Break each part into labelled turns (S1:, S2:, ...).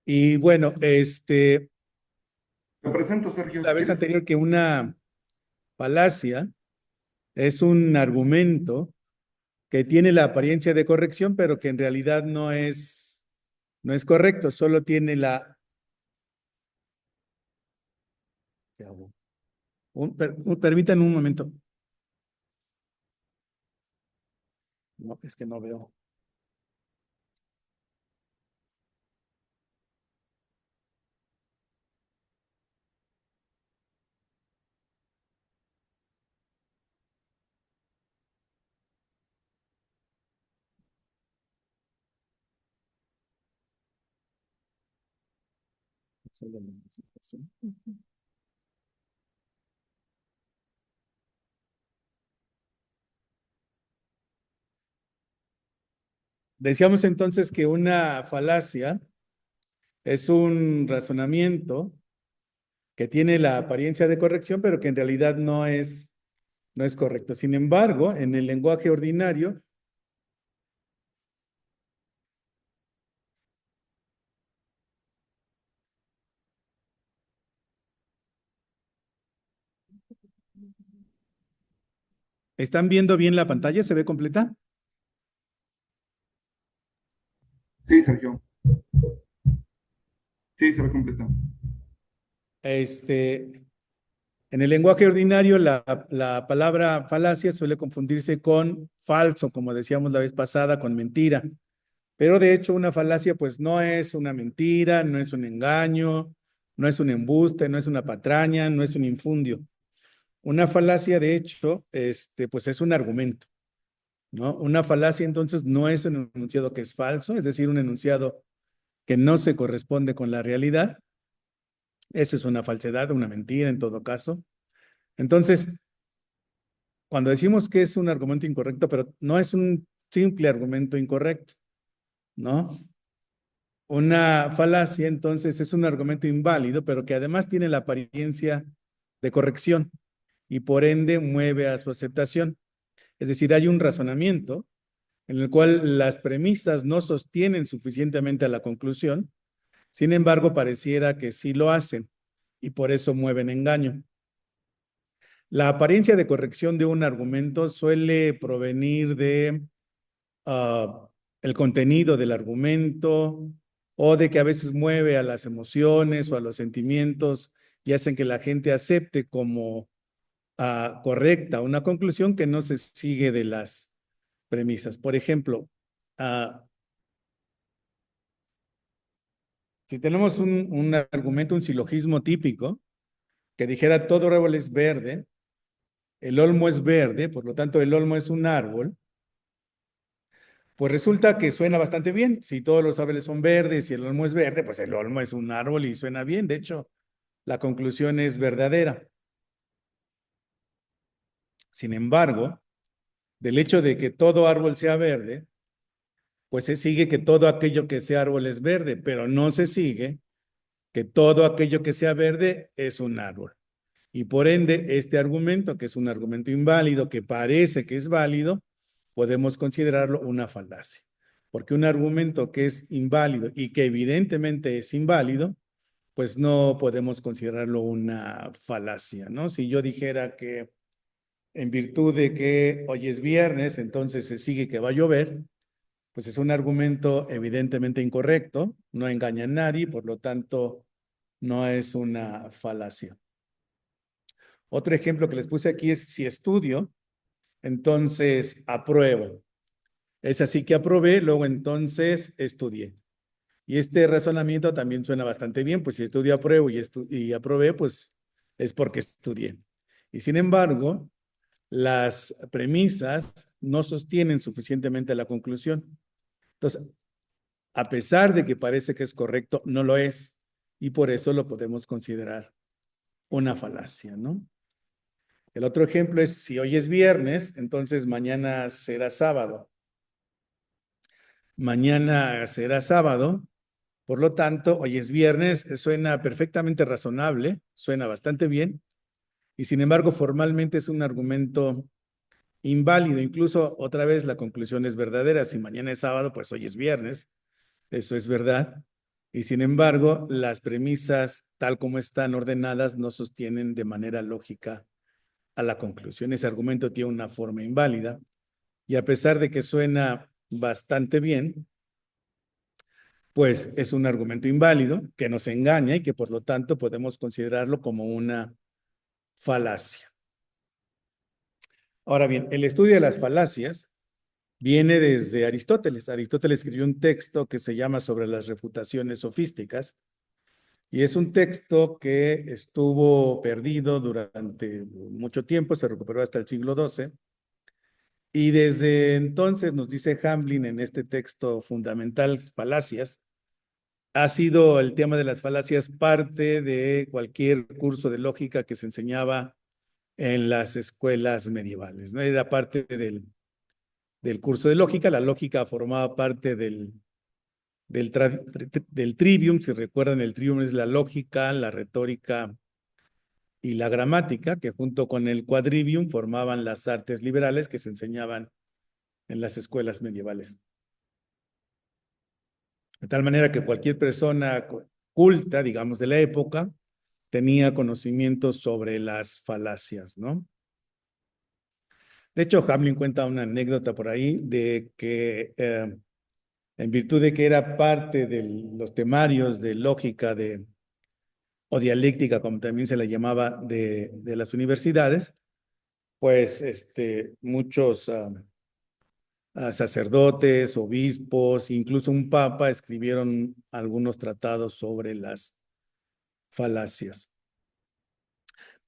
S1: Y bueno,
S2: Te presento, Sergio,
S1: la
S2: si
S1: vez
S2: quieres.
S1: anterior que una falacia es un argumento que tiene la apariencia de corrección, pero que en realidad no es correcto, solo tiene ¿qué hago? Permítanme un momento. No, es que no veo. Decíamos entonces que una falacia es un razonamiento que tiene la apariencia de corrección, pero que en realidad no es correcto. Sin embargo, en el lenguaje ordinario, ¿están viendo bien la pantalla? ¿Se ve completa?
S2: Sí, Sergio. Sí, se ve completa.
S1: Este, en el lenguaje ordinario, la palabra falacia suele confundirse con falso, como decíamos la vez pasada, con mentira. Pero de hecho, una falacia, pues no es una mentira, no es un engaño, no es un embuste, no es una patraña, no es un infundio. Una falacia, de hecho, pues es un argumento, ¿no? Una falacia, entonces, no es un enunciado que es falso, es decir, un enunciado que no se corresponde con la realidad. Eso es una falsedad, una mentira en todo caso. Entonces, cuando decimos que es un argumento incorrecto, pero no es un simple argumento incorrecto, ¿no? Una falacia, entonces, es un argumento inválido, pero que además tiene la apariencia de corrección y por ende mueve a su aceptación. Es decir, hay un razonamiento en el cual las premisas no sostienen suficientemente a la conclusión, sin embargo, pareciera que sí lo hacen y por eso mueven engaño. La apariencia de corrección de un argumento suele provenir de el contenido del argumento o de que a veces mueve a las emociones o a los sentimientos y hacen que la gente acepte como correcta una conclusión que no se sigue de las premisas. Por ejemplo, ah, si tenemos un argumento, un silogismo típico que dijera todo árbol es verde, el olmo es verde, por lo tanto el olmo es un árbol, pues resulta que suena bastante bien. Si todos los árboles son verdes y el olmo es verde, pues el olmo es un árbol y suena bien. De hecho, la conclusión es verdadera. Sin embargo, del hecho de que todo árbol sea verde, pues se sigue que todo aquello que sea árbol es verde, pero no se sigue que todo aquello que sea verde es un árbol. Y por ende, este argumento, que es un argumento inválido, que parece que es válido, podemos considerarlo una falacia. Porque un argumento que es inválido y que evidentemente es inválido, pues no podemos considerarlo una falacia, ¿no? Si yo dijera que en virtud de que hoy es viernes, entonces se sigue que va a llover, pues es un argumento evidentemente incorrecto, no engaña a nadie, por lo tanto, no es una falacia. Otro ejemplo que les puse aquí es si estudio, entonces apruebo. Es así que aprobé, luego entonces estudié. Y este razonamiento también suena bastante bien, pues si estudio apruebo y aprobé, pues es porque estudié. Y sin embargo, las premisas no sostienen suficientemente la conclusión. Entonces, a pesar de que parece que es correcto, no lo es. Y por eso lo podemos considerar una falacia, ¿no? El otro ejemplo es, si hoy es viernes, entonces mañana será sábado. Mañana será sábado, por lo tanto, hoy es viernes, suena perfectamente razonable, suena bastante bien, y sin embargo formalmente es un argumento inválido. Incluso otra vez la conclusión es verdadera. Si mañana es sábado, pues hoy es viernes, eso es verdad. Y sin embargo, las premisas, tal como están ordenadas, no sostienen de manera lógica a la conclusión. Ese argumento tiene una forma inválida y a pesar de que suena bastante bien, pues es un argumento inválido que nos engaña y que por lo tanto podemos considerarlo como una falacia. Ahora bien, el estudio de las falacias viene desde Aristóteles. Aristóteles escribió un texto que se llama Sobre las refutaciones sofísticas y es un texto que estuvo perdido durante mucho tiempo, se recuperó hasta el siglo XII. Y desde entonces, nos dice Hamblin en este texto fundamental, Falacias, ha sido el tema de las falacias parte de cualquier curso de lógica que se enseñaba en las escuelas medievales, ¿no? Era parte del curso de lógica. La lógica formaba parte del trivium. Si recuerdan, el trivium es la lógica, la retórica y la gramática, que junto con el quadrivium formaban las artes liberales que se enseñaban en las escuelas medievales. De tal manera que cualquier persona culta, digamos, de la época, tenía conocimientos sobre las falacias, ¿no? De hecho, Hamlin cuenta una anécdota por ahí de que en virtud de que era parte de los temarios de lógica o dialéctica, como también se le llamaba, de las universidades, pues muchos sacerdotes, obispos, incluso un papa escribieron algunos tratados sobre las falacias.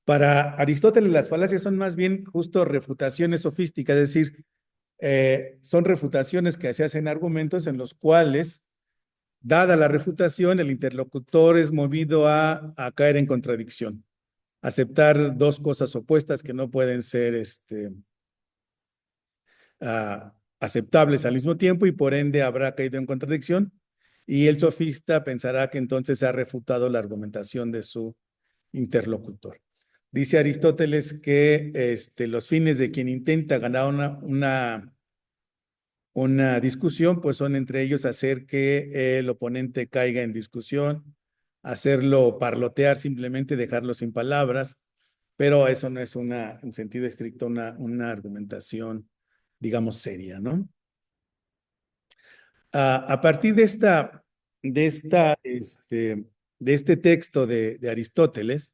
S1: Para Aristóteles, las falacias son más bien justo refutaciones sofísticas, es decir, son refutaciones que se hacen argumentos en los cuales, dada la refutación, el interlocutor es movido a caer en contradicción, aceptar dos cosas opuestas que no pueden ser aceptables al mismo tiempo y por ende habrá caído en contradicción y el sofista pensará que entonces ha refutado la argumentación de su interlocutor. Dice Aristóteles que los fines de quien intenta ganar una discusión, pues son entre ellos hacer que el oponente caiga en discusión, hacerlo parlotear, simplemente dejarlo sin palabras, pero eso no es en sentido estricto una argumentación, digamos, seria, ¿no? A partir de este texto de Aristóteles,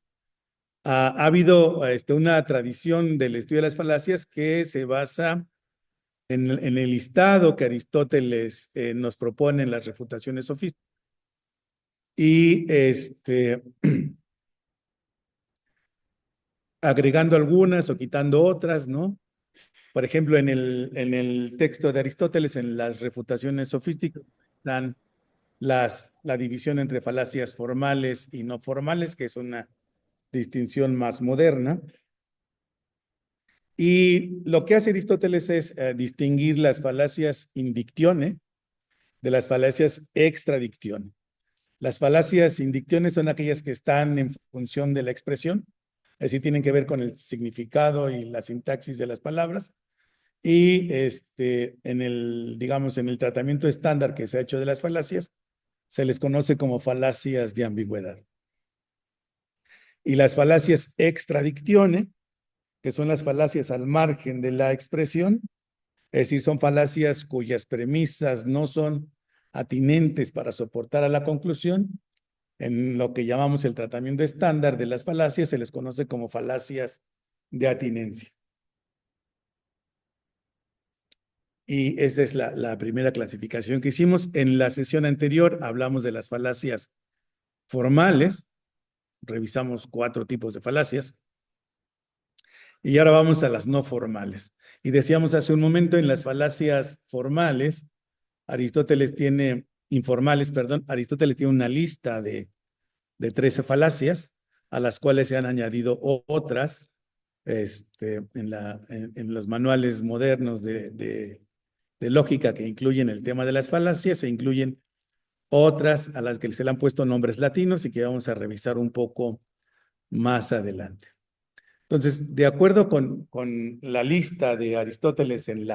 S1: ha habido una tradición del estudio de las falacias que se basa en el listado que Aristóteles nos propone en las refutaciones sofísticas. Y agregando algunas o quitando otras, ¿no? Por ejemplo, en el texto de Aristóteles, en las refutaciones sofísticas, están la división entre falacias formales y no formales, que es una distinción más moderna. Y lo que hace Aristóteles es distinguir las falacias indictione de las falacias extradictione. Las falacias indictione son aquellas que están en función de la expresión, es decir, tienen que ver con el significado y la sintaxis de las palabras. Y digamos, en el tratamiento estándar que se ha hecho de las falacias, se les conoce como falacias de ambigüedad. Y las falacias extradictione, que son las falacias al margen de la expresión, es decir, son falacias cuyas premisas no son atinentes para soportar a la conclusión. En lo que llamamos el tratamiento estándar de las falacias, se les conoce como falacias de atinencia. Y esa es la primera clasificación que hicimos. En la sesión anterior hablamos de las falacias formales. Revisamos 4 tipos de falacias. Y ahora vamos a las no formales. Y decíamos hace un momento, en las falacias formales, Aristóteles tiene una lista de 13 falacias, a las cuales se han añadido otras en los manuales modernos de lógica que incluyen el tema de las falacias, se incluyen otras a las que se le han puesto nombres latinos y que vamos a revisar un poco más adelante. Entonces, de acuerdo con la lista de Aristóteles en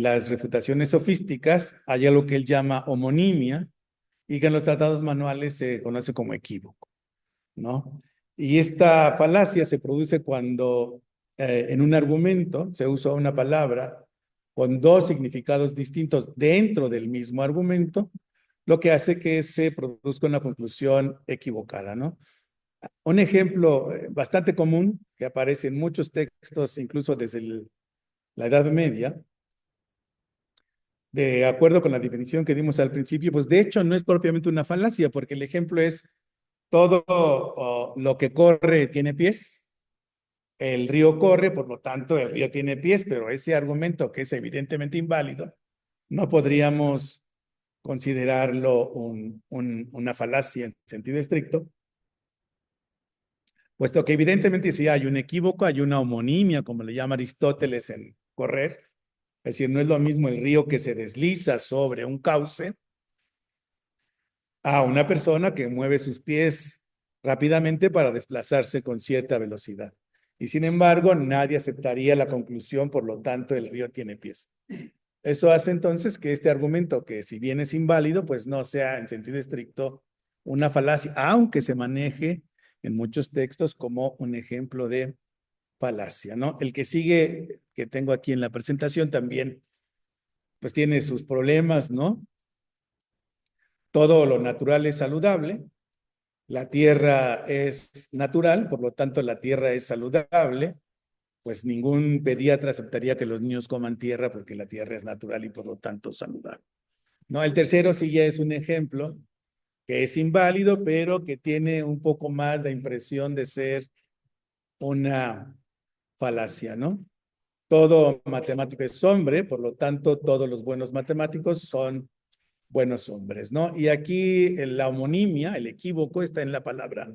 S1: las refutaciones sofísticas, hay algo que él llama homonimia, y que en los tratados manuales se conoce como equívoco, ¿no? Y esta falacia se produce cuando en un argumento se usa una palabra con dos significados distintos dentro del mismo argumento, lo que hace que se produzca una conclusión equivocada, ¿no? Un ejemplo bastante común que aparece en muchos textos, incluso desde la Edad Media, de acuerdo con la definición que dimos al principio, pues de hecho no es propiamente una falacia, porque el ejemplo es todo lo que corre tiene pies, el río corre, por lo tanto el río tiene pies, pero ese argumento que es evidentemente inválido, no podríamos considerarlo una falacia en sentido estricto, puesto que evidentemente si hay un equívoco, hay una homonimia, como le llama Aristóteles en correr, es decir, no es lo mismo el río que se desliza sobre un cauce a una persona que mueve sus pies rápidamente para desplazarse con cierta velocidad. Y sin embargo, nadie aceptaría la conclusión, por lo tanto, el río tiene pies. Eso hace entonces que este argumento, que si bien es inválido, pues no sea en sentido estricto una falacia, aunque se maneje en muchos textos como un ejemplo de falacia, ¿no? El que sigue, que tengo aquí en la presentación también, pues tiene sus problemas, ¿no? Todo lo natural es saludable, la tierra es natural, por lo tanto la tierra es saludable, pues ningún pediatra aceptaría que los niños coman tierra porque la tierra es natural y por lo tanto saludable. No, el tercero sí ya es un ejemplo que es inválido, pero que tiene un poco más la impresión de ser una falacia, ¿no? Todo matemático es hombre, por lo tanto todos los buenos matemáticos son buenos hombres, ¿no? Y aquí la homonimia, el equívoco, está en la palabra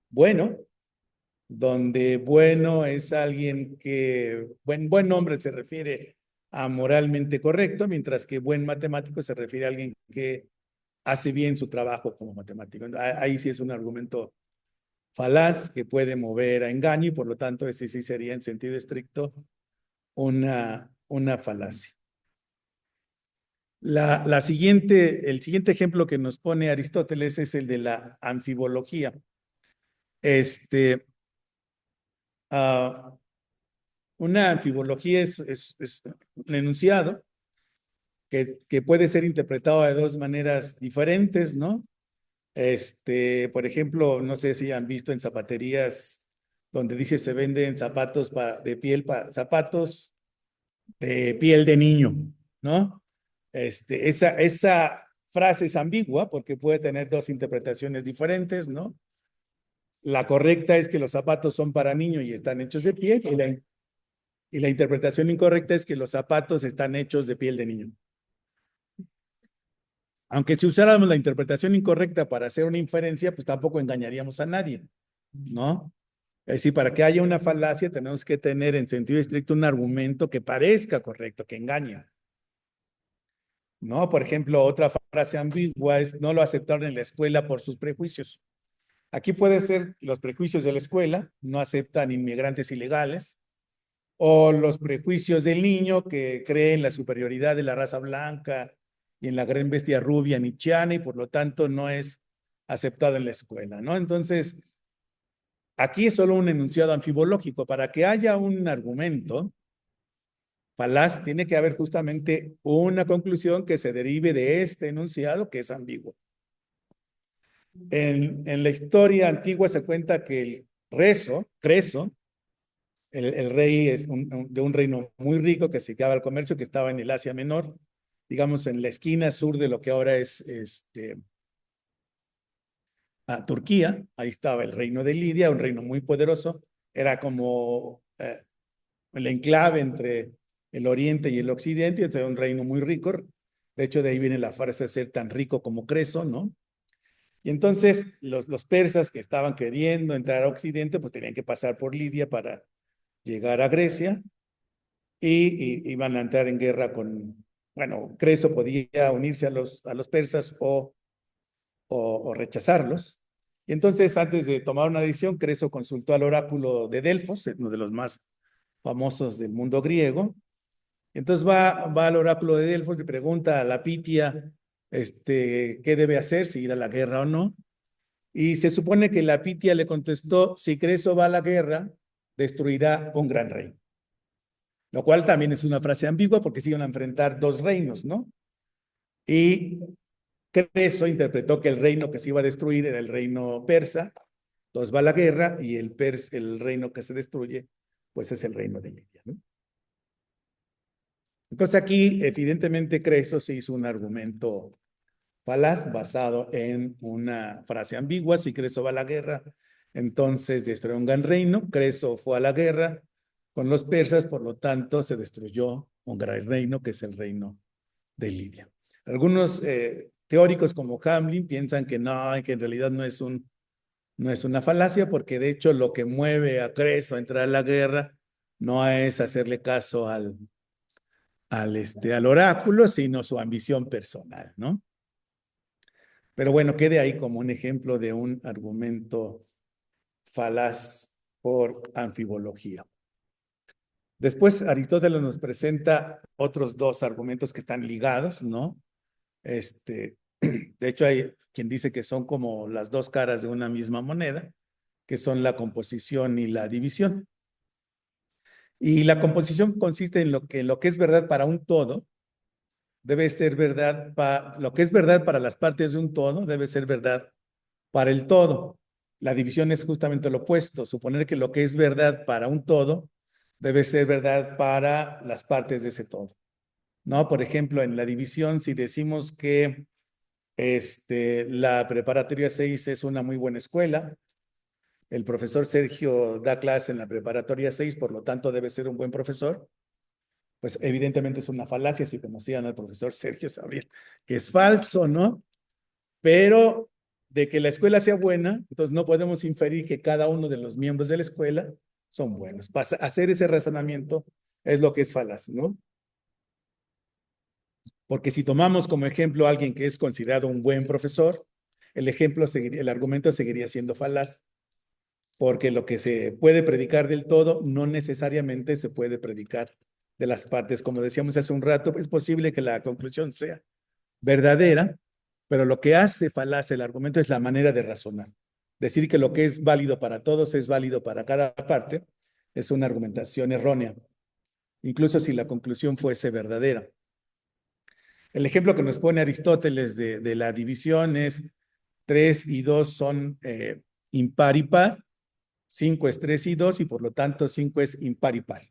S1: bueno, donde bueno es alguien que, buen hombre se refiere a moralmente correcto, mientras que buen matemático se refiere a alguien que hace bien su trabajo como matemático. Ahí sí es un argumento falaz que puede mover a engaño y por lo tanto ese sí sería en sentido estricto una falacia. El siguiente ejemplo que nos pone Aristóteles es el de la anfibología. Este, uh, una anfibología es un enunciado que puede ser interpretado de dos maneras diferentes, ¿no? Por ejemplo, no sé si han visto en zapaterías donde dice se venden zapatos zapatos de piel de niño, ¿no? Esa frase es ambigua porque puede tener dos interpretaciones diferentes, ¿no? La correcta es que los zapatos son para niños y están hechos de piel, y la interpretación incorrecta es que los zapatos están hechos de piel de niño. Aunque si usáramos la interpretación incorrecta para hacer una inferencia, pues tampoco engañaríamos a nadie, ¿no? Es decir, para que haya una falacia tenemos que tener en sentido estricto un argumento que parezca correcto, que engañe. ¿No? Por ejemplo, otra frase ambigua es no lo aceptaron en la escuela por sus prejuicios. Aquí puede ser los prejuicios de la escuela, no aceptan inmigrantes ilegales, o los prejuicios del niño que cree en la superioridad de la raza blanca y en la gran bestia rubia nietzscheana y por lo tanto no es aceptado en la escuela, ¿no? Entonces, aquí es solo un enunciado anfibológico. Para que haya un argumento falaz, tiene que haber justamente una conclusión que se derive de este enunciado que es ambiguo. En la historia antigua se cuenta que el Creso, el rey es de un reino muy rico que se dedicaba al comercio, que estaba en el Asia Menor, digamos en la esquina sur de lo que ahora es Turquía. Ahí estaba el reino de Lidia, un reino muy poderoso, era como el enclave entre el oriente y el occidente, era un reino muy rico. De hecho, de ahí viene la frase de ser tan rico como Creso, ¿no? Y entonces los persas que estaban queriendo entrar a Occidente, pues tenían que pasar por Lidia para llegar a Grecia y iban a entrar en guerra bueno, Creso podía unirse a los persas o rechazarlos. Y entonces, antes de tomar una decisión, Creso consultó al oráculo de Delfos, uno de los más famosos del mundo griego. Entonces va al oráculo de Delfos y pregunta a la Pitia qué debe hacer, si ir a la guerra o no. Y se supone que la Pitia le contestó, si Creso va a la guerra, destruirá un gran reino. Lo cual también es una frase ambigua porque se iban a enfrentar dos reinos, ¿no? Y Creso interpretó que el reino que se iba a destruir era el reino persa, entonces va a la guerra y el reino que se destruye, pues es el reino de Lidia, ¿no? Entonces aquí, evidentemente, Creso se hizo un argumento falaz basado en una frase ambigua. Si Creso va a la guerra, entonces destruyó un gran reino. Creso fue a la guerra con los persas, por lo tanto, se destruyó un gran reino, que es el reino de Lidia. Algunos teóricos como Hamlin piensan que no, que en realidad no es una falacia, porque de hecho lo que mueve a Creso a entrar a la guerra no es hacerle caso al oráculo, sino su ambición personal, ¿no? Pero bueno, quede ahí como un ejemplo de un argumento falaz por anfibología. Después Aristóteles nos presenta otros dos argumentos que están ligados, ¿no? De hecho, hay quien dice que son como las dos caras de una misma moneda, que son la composición y la división. Y la composición consiste en lo que es verdad para un todo, debe ser verdad, lo que es verdad para las partes de un todo, debe ser verdad para el todo. La división es justamente lo opuesto, suponer que lo que es verdad para un todo, debe ser verdad para las partes de ese todo, ¿no? Por ejemplo, en la división, si decimos que la preparatoria 6 es una muy buena escuela, el profesor Sergio da clase en la preparatoria 6, por lo tanto debe ser un buen profesor, pues evidentemente es una falacia. Si conocían al profesor Sergio sabrían que es falso, ¿no? Pero de que la escuela sea buena, entonces no podemos inferir que cada uno de los miembros de la escuela son buenos. Hacer ese razonamiento es lo que es falaz, ¿no? Porque si tomamos como ejemplo a alguien que es considerado un buen profesor, el argumento seguiría siendo falaz, porque lo que se puede predicar del todo no necesariamente se puede predicar de las partes. Como decíamos hace un rato, es posible que la conclusión sea verdadera, pero lo que hace falaz el argumento es la manera de razonar. Decir que lo que es válido para todos es válido para cada parte es una argumentación errónea, incluso si la conclusión fuese verdadera. El ejemplo que nos pone Aristóteles de la división es 3 y 2 son impar y par, 5 es 3 y 2 y por lo tanto 5 es impar y par,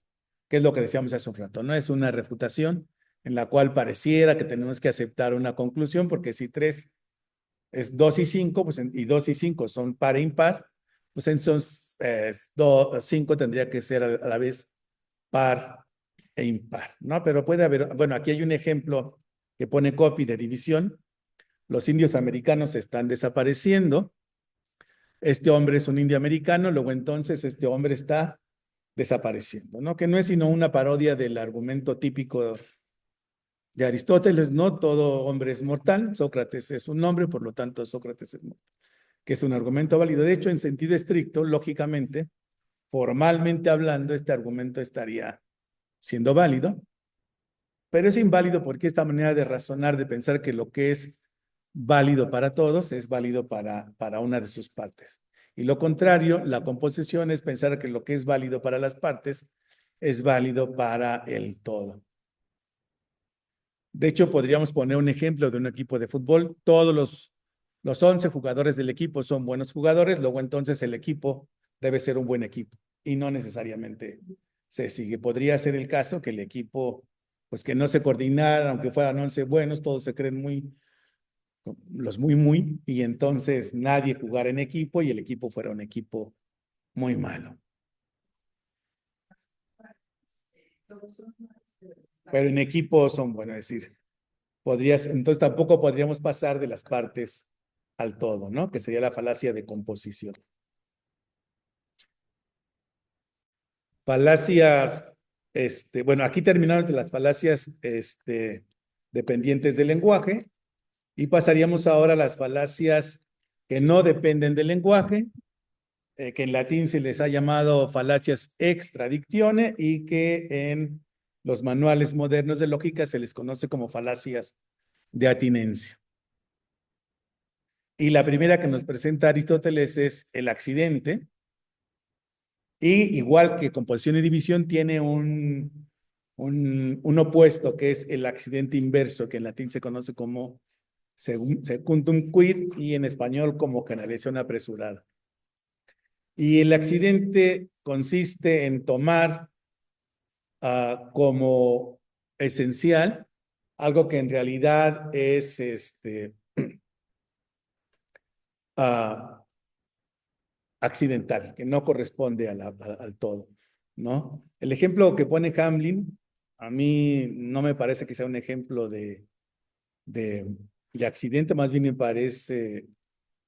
S1: que es lo que decíamos hace un rato, ¿no? Es una refutación en la cual pareciera que tenemos que aceptar una conclusión, porque si 3 es 2 y 5, pues, y 2 y 5 son par e impar, pues entonces 5 tendría que ser a la vez par e impar, ¿no? Pero puede haber, bueno, aquí hay un ejemplo que pone copy de división. Los indios americanos están desapareciendo. Este hombre es un indio americano, luego entonces este hombre está desapareciendo, ¿no? Que no es sino una parodia del argumento típico de Aristóteles, ¿no? Todo hombre es mortal, Sócrates es un hombre, por lo tanto Sócrates es mortal, que es un argumento válido. De hecho, en sentido estricto, lógicamente, formalmente hablando, este argumento estaría siendo válido, pero es inválido porque esta manera de razonar, de pensar que lo que es válido para todos es válido para una de sus partes. Y lo contrario, la composición es pensar que lo que es válido para las partes es válido para el todo. De hecho, podríamos poner un ejemplo de un equipo de fútbol. Todos los 11 jugadores del equipo son buenos jugadores, luego entonces el equipo debe ser un buen equipo y no necesariamente se sigue. Podría ser el caso que el equipo, pues que no se coordinara, aunque fueran 11 buenos, todos se creen los muy, y entonces nadie jugara en equipo y el equipo fuera un equipo muy malo. Pero en equipo son buenos, es decir, entonces tampoco podríamos pasar de las partes al todo, ¿no? Que sería la falacia de composición. Falacias, bueno, aquí terminaron las falacias, dependientes del lenguaje, y pasaríamos ahora a las falacias que no dependen del lenguaje, que en latín se les ha llamado falacias extradictione y que en los manuales modernos de lógica se les conoce como falacias de atinencia. Y la primera que nos presenta Aristóteles es el accidente. Y igual que composición y división, tiene un opuesto que es el accidente inverso, que en latín se conoce como secundum quid y en español como generalización apresurada. Y el accidente consiste en tomar como esencial algo que en realidad es accidental, que no corresponde al todo, ¿no? El ejemplo que pone Hamlin, a mí no me parece que sea un ejemplo de, de accidente, más bien me parece,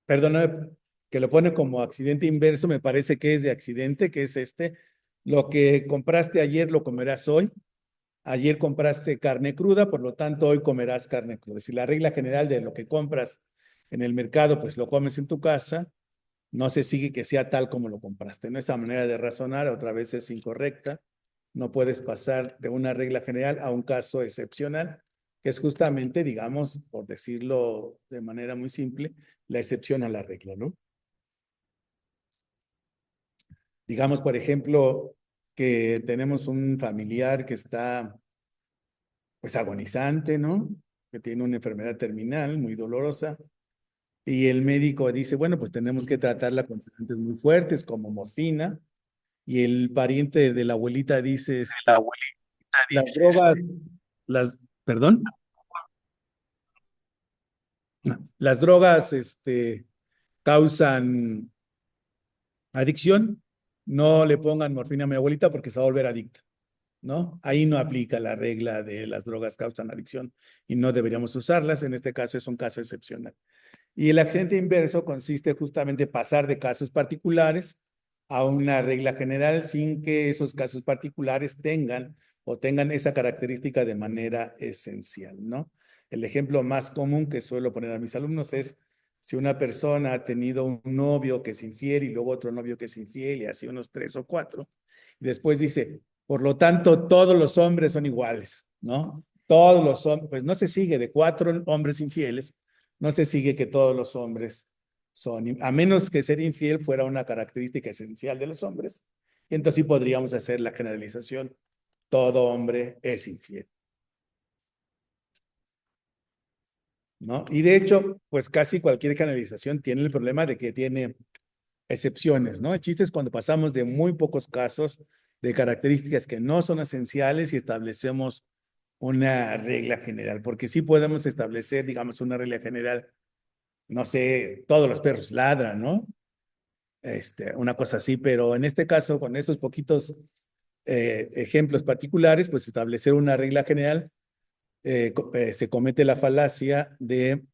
S1: perdón, que lo pone como accidente inverso, me parece que es de accidente, que es lo que compraste ayer lo comerás hoy. Ayer compraste carne cruda, por lo tanto hoy comerás carne cruda. Si la regla general de lo que compras en el mercado, pues lo comes en tu casa, no se sigue que sea tal como lo compraste. ¿No? Esa manera de razonar otra vez es incorrecta. No puedes pasar de una regla general a un caso excepcional, que es justamente, digamos, por decirlo de manera muy simple, la excepción a la regla, ¿no? Digamos, por ejemplo, que tenemos un familiar que está, pues, agonizante, ¿no? Que tiene una enfermedad terminal muy dolorosa. Y el médico dice, bueno, pues tenemos que tratarla con sedantes muy fuertes como morfina. Y el pariente de la abuelita dice,
S3: La abuelita
S1: las
S3: dice,
S1: drogas, perdón, las drogas, causan adicción. No le pongan morfina a mi abuelita porque se va a volver adicta, ¿no? Ahí no aplica la regla de las drogas causan adicción y no deberíamos usarlas. En este caso es un caso excepcional. Y el accidente inverso consiste justamente en pasar de casos particulares a una regla general sin que esos casos particulares tengan esa característica de manera esencial, ¿no? El ejemplo más común que suelo poner a mis alumnos es si una persona ha tenido un novio que es infiel y luego otro novio que es infiel y así unos 3 o 4, y después dice, por lo tanto, todos los hombres son iguales, ¿no? Todos los hombres, pues no se sigue de 4 hombres infieles, no se sigue que todos los hombres son, a menos que ser infiel fuera una característica esencial de los hombres, y entonces sí podríamos hacer la generalización, todo hombre es infiel, ¿no? Y de hecho, pues casi cualquier generalización tiene el problema de que tiene excepciones, ¿no? El chiste es cuando pasamos de muy pocos casos de características que no son esenciales y establecemos una regla general, porque sí podemos establecer, digamos, una regla general, no sé, todos los perros ladran, ¿no? Una cosa así, pero en este caso, con esos poquitos ejemplos particulares, pues establecer una regla general, se comete la falacia de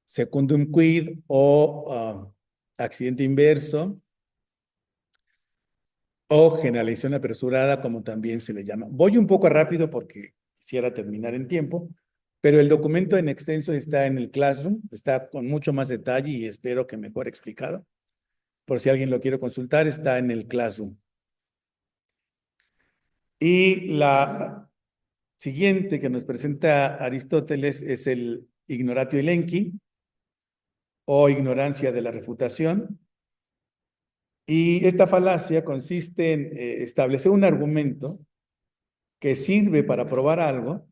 S1: secundum quid o accidente inverso o generalización apresurada, como también se le llama. Voy un poco rápido porque quisiera terminar en tiempo, pero el documento en extenso está en el Classroom, está con mucho más detalle y espero que mejor explicado. Por si alguien lo quiere consultar, está en el Classroom. Y la siguiente que nos presenta Aristóteles es el ignoratio elenchi o ignorancia de la refutación. Y esta falacia consiste en establecer un argumento que sirve para probar algo,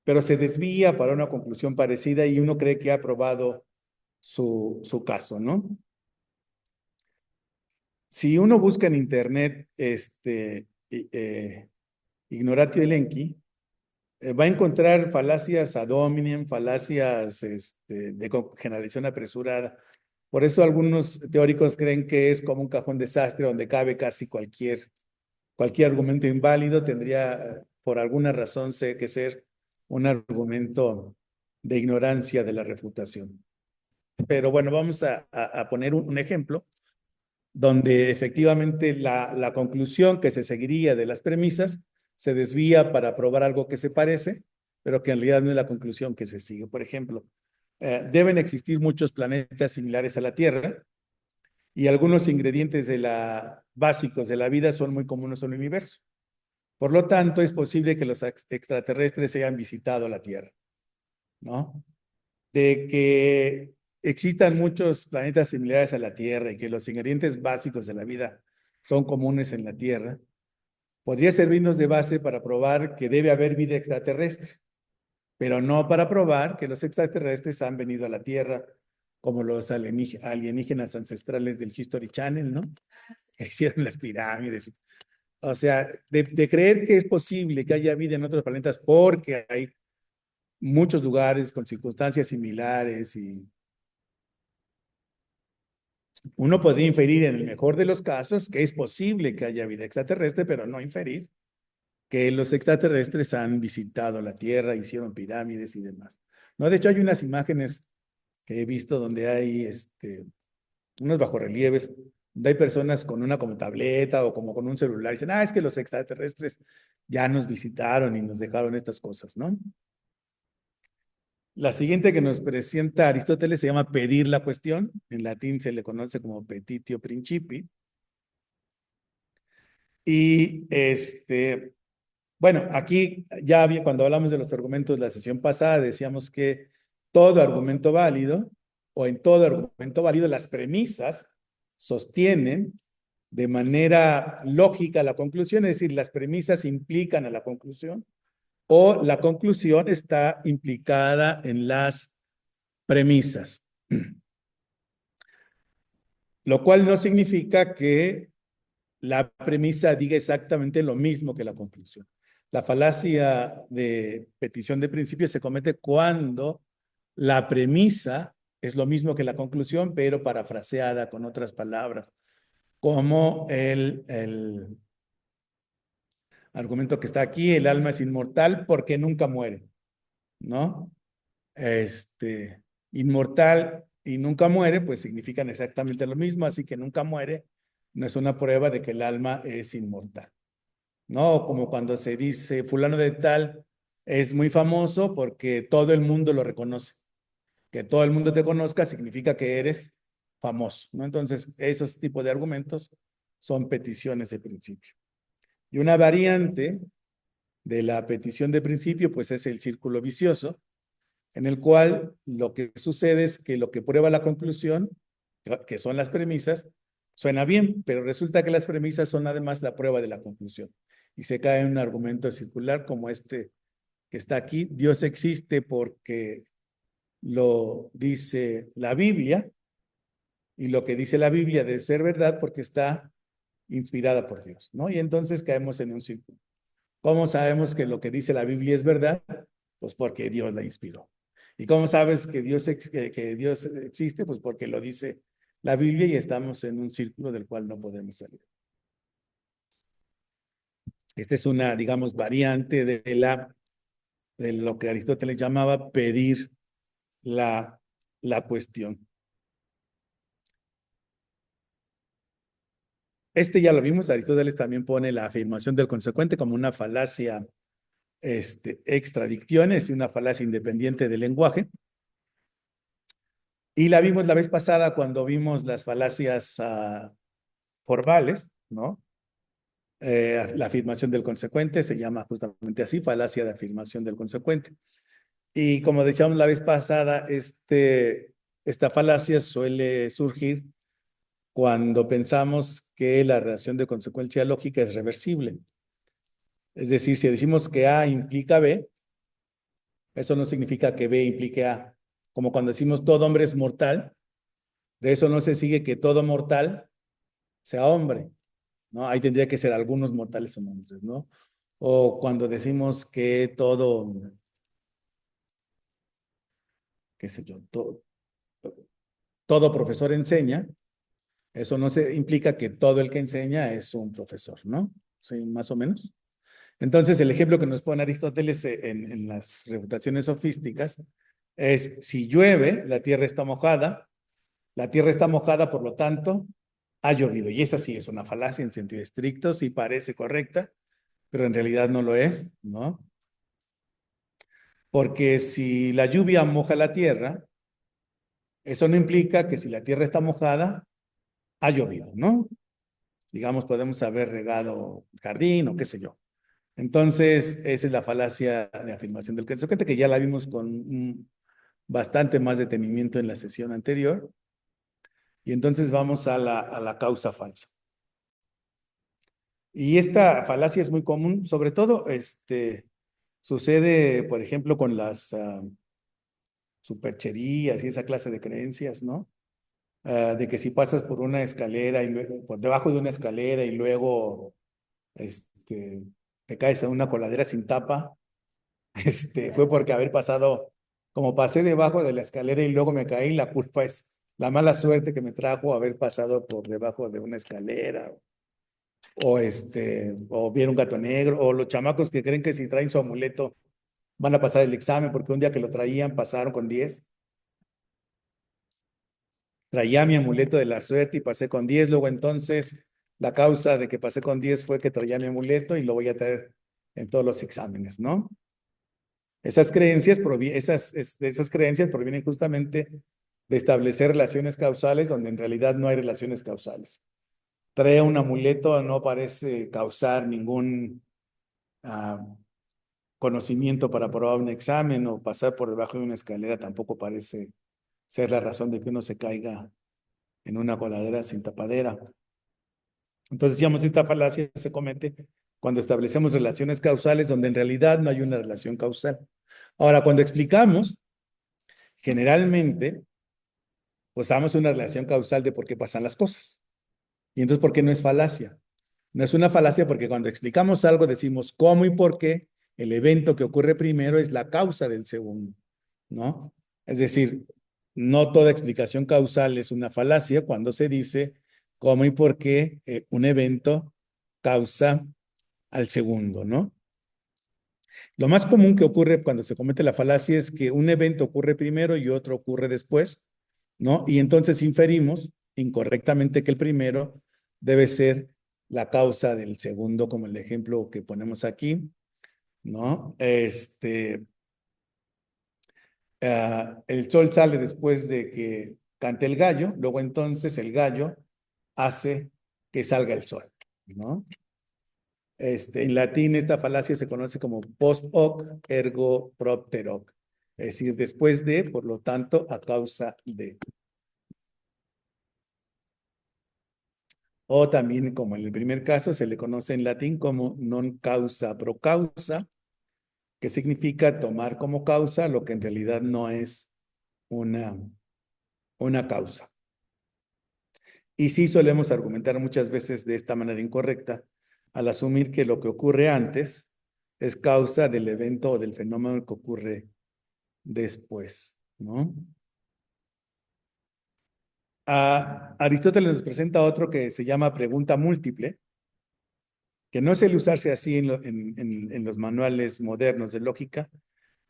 S1: pero se desvía para una conclusión parecida y uno cree que ha probado su caso, ¿no? Si uno busca en internet ignoratio elenchi, va a encontrar falacias ad hominem, falacias de generalización apresurada. Por eso algunos teóricos creen que es como un cajón desastre donde cabe casi cualquier argumento inválido. Tendría por alguna razón que ser un argumento de ignorancia de la refutación. Pero bueno, vamos a poner un ejemplo donde efectivamente la conclusión que se seguiría de las premisas se desvía para probar algo que se parece, pero que en realidad no es la conclusión que se sigue. Por ejemplo, deben existir muchos planetas similares a la Tierra y algunos ingredientes básicos de la vida son muy comunes en el universo. Por lo tanto, es posible que los extraterrestres hayan visitado la Tierra, ¿no? de que existan muchos planetas similares a la Tierra y que los ingredientes básicos de la vida son comunes en la Tierra, podría servirnos de base para probar que debe haber vida extraterrestre, pero no para probar que los extraterrestres han venido a la Tierra como los alienígenas ancestrales del History Channel, ¿no? Que hicieron las pirámides. O sea, de creer que es posible que haya vida en otros planetas porque hay muchos lugares con circunstancias similares y uno podría inferir en el mejor de los casos que es posible que haya vida extraterrestre, pero no inferir que los extraterrestres han visitado la Tierra, hicieron pirámides y demás. No, de hecho hay unas imágenes que he visto donde hay unos bajorrelieves, donde hay personas con una como tableta o como con un celular y dicen, es que los extraterrestres ya nos visitaron y nos dejaron estas cosas, ¿no? La siguiente que nos presenta Aristóteles se llama pedir la cuestión. En latín se le conoce como petitio principi. Y bueno, aquí ya había, cuando hablamos de los argumentos la sesión pasada, decíamos que todo argumento válido, o en todo argumento válido, las premisas sostienen de manera lógica la conclusión, es decir, las premisas implican a la conclusión, o la conclusión está implicada en las premisas. Lo cual no significa que la premisa diga exactamente lo mismo que la conclusión. La falacia de petición de principio se comete cuando la premisa es lo mismo que la conclusión, pero parafraseada con otras palabras, como el argumento que está aquí, el alma es inmortal porque nunca muere, ¿no? Inmortal y nunca muere, pues significan exactamente lo mismo, así que nunca muere no es una prueba de que el alma es inmortal, ¿no? Como cuando se dice fulano de tal es muy famoso porque todo el mundo lo reconoce. Que todo el mundo te conozca significa que eres famoso, ¿no? Entonces, esos tipos de argumentos son peticiones de principio. Y una variante de la petición de principio, pues es el círculo vicioso, en el cual lo que sucede es que lo que prueba la conclusión, que son las premisas, suena bien, pero resulta que las premisas son además la prueba de la conclusión. Y se cae en un argumento circular como este que está aquí. Dios existe porque lo dice la Biblia, y lo que dice la Biblia debe ser verdad porque está inspirada por Dios, ¿no? Y entonces caemos en un círculo. ¿Cómo sabemos que lo que dice la Biblia es verdad? Pues porque Dios la inspiró. ¿Y cómo sabes que Dios existe? Pues porque lo dice la Biblia y estamos en un círculo del cual no podemos salir. Esta es una, digamos, variante de lo que Aristóteles llamaba pedir la cuestión. Ya lo vimos, Aristóteles también pone la afirmación del consecuente como una falacia extradicciones y una falacia independiente del lenguaje. Y la vimos la vez pasada cuando vimos las falacias formales, ¿no? La afirmación del consecuente se llama justamente así, falacia de afirmación del consecuente. Y como decíamos la vez pasada, esta falacia suele surgir cuando pensamos que la relación de consecuencia lógica es reversible. Es decir, si decimos que A implica B, eso no significa que B implique A. Como cuando decimos todo hombre es mortal, de eso no se sigue que todo mortal sea hombre, ¿no? Ahí tendría que ser algunos mortales son hombres, ¿no? O cuando decimos que qué sé yo, todo profesor enseña, eso no se implica que todo el que enseña es un profesor, ¿no? Sí, más o menos. Entonces, el ejemplo que nos pone Aristóteles en las refutaciones sofísticas es, si llueve, la tierra está mojada, por lo tanto, ha llovido. Y esa sí es una falacia en sentido estricto, sí parece correcta, pero en realidad no lo es, ¿no? Porque si la lluvia moja la tierra, eso no implica que si la tierra está mojada, ha llovido, ¿no? Digamos, podemos haber regado el jardín o qué sé yo. Entonces, esa es la falacia de afirmación del consecuente, que ya la vimos con bastante más detenimiento en la sesión anterior. Y entonces vamos a la causa falsa. Y esta falacia es muy común, sobre todo sucede, por ejemplo, con las supercherías y esa clase de creencias, ¿no? De que si pasas por una escalera y luego, por debajo de una escalera y luego este, te caes en una coladera sin tapa, fue porque haber pasado, como pasé debajo de la escalera y luego me caí, la culpa es la mala suerte que me trajo haber pasado por debajo de una escalera, o vieron un gato negro, o los chamacos que creen que si traen su amuleto van a pasar el examen porque un día que lo traían pasaron con 10. Traía mi amuleto de la suerte y pasé con 10. Luego entonces la causa de que pasé con 10 fue que traía mi amuleto y lo voy a traer en todos los exámenes, ¿no? Esas creencias, esas creencias provienen justamente de establecer relaciones causales donde en realidad no hay relaciones causales. Traer un amuleto no parece causar ningún ah, conocimiento para aprobar un examen, o pasar por debajo de una escalera tampoco parece ser la razón de que uno se caiga en una coladera sin tapadera. Entonces, decíamos, esta falacia se comete cuando establecemos relaciones causales donde en realidad no hay una relación causal. Ahora, cuando explicamos, generalmente, pues damos una relación causal de por qué pasan las cosas. Y entonces, ¿por qué no es falacia? No es una falacia porque cuando explicamos algo decimos cómo y por qué el evento que ocurre primero es la causa del segundo, ¿no? Es decir, no toda explicación causal es una falacia cuando se dice cómo y por qué un evento causa al segundo, ¿no? Lo más común que ocurre cuando se comete la falacia es que un evento ocurre primero y otro ocurre después, ¿no? Y entonces inferimos incorrectamente que el primero debe ser la causa del segundo, como el ejemplo que ponemos aquí, ¿no? El sol sale después de que cante el gallo, luego entonces el gallo hace que salga el sol, ¿no? En latín esta falacia se conoce como post hoc ergo propter hoc, es decir, después de, por lo tanto, a causa de. O también, como en el primer caso, se le conoce en latín como non causa pro causa, que significa tomar como causa lo que en realidad no es una, una causa. Y sí solemos argumentar muchas veces de esta manera incorrecta, al asumir que lo que ocurre antes es causa del evento o del fenómeno que ocurre después, ¿no? Aristóteles nos presenta otro que se llama pregunta múltiple, que no suele usarse así en los manuales modernos de lógica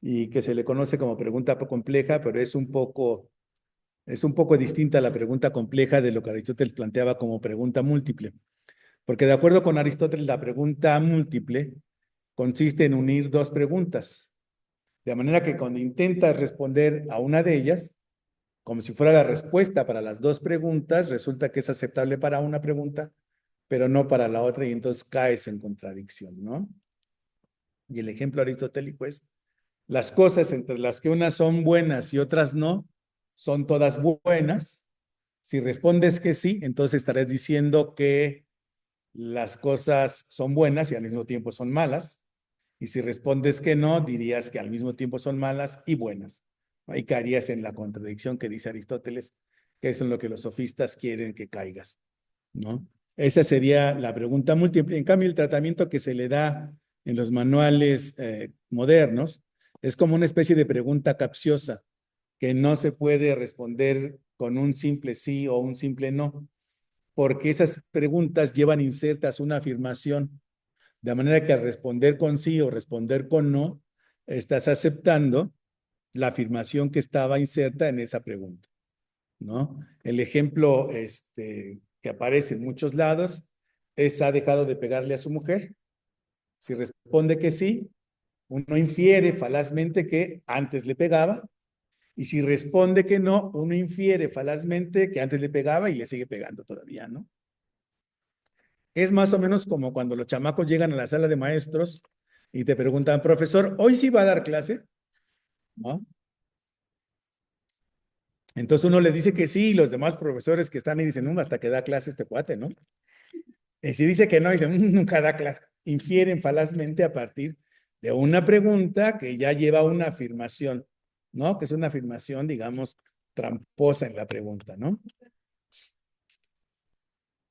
S1: y que se le conoce como pregunta compleja, pero es un poco distinta a la pregunta compleja de lo que Aristóteles planteaba como pregunta múltiple. Porque de acuerdo con Aristóteles, la pregunta múltiple consiste en unir dos preguntas, de manera que cuando intentas responder a una de ellas, como si fuera la respuesta para las dos preguntas, resulta que es aceptable para una pregunta, pero no para la otra, y entonces caes en contradicción, ¿no? Y el ejemplo aristotélico es, las cosas entre las que unas son buenas y otras no, son todas buenas. Si respondes que sí, entonces estarás diciendo que las cosas son buenas y al mismo tiempo son malas. Y si respondes que no, dirías que al mismo tiempo son malas y buenas. Ahí caerías en la contradicción que dice Aristóteles, que es en lo que los sofistas quieren que caigas, ¿no? Esa sería la pregunta múltiple. En cambio, el tratamiento que se le da en los manuales modernos es como una especie de pregunta capciosa que no se puede responder con un simple sí o un simple no, porque esas preguntas llevan insertas una afirmación, de manera que al responder con sí o responder con no, estás aceptando la afirmación que estaba inserta en esa pregunta, ¿no? El ejemplo que aparece en muchos lados es: ¿ha dejado de pegarle a su mujer? Si responde que sí, uno infiere falazmente que antes le pegaba, y si responde que no, uno infiere falazmente que antes le pegaba y le sigue pegando todavía, ¿no? Es más o menos como cuando los chamacos llegan a la sala de maestros y te preguntan, profesor, ¿hoy sí va a dar clase? ¿No? Entonces uno le dice que sí, y los demás profesores que están ahí dicen, hasta que da clase este cuate, ¿no? Y si dice que no, dicen, nunca da clase". Infieren falazmente a partir de una pregunta que ya lleva una afirmación, ¿no? Que es una afirmación, digamos, tramposa en la pregunta, ¿no?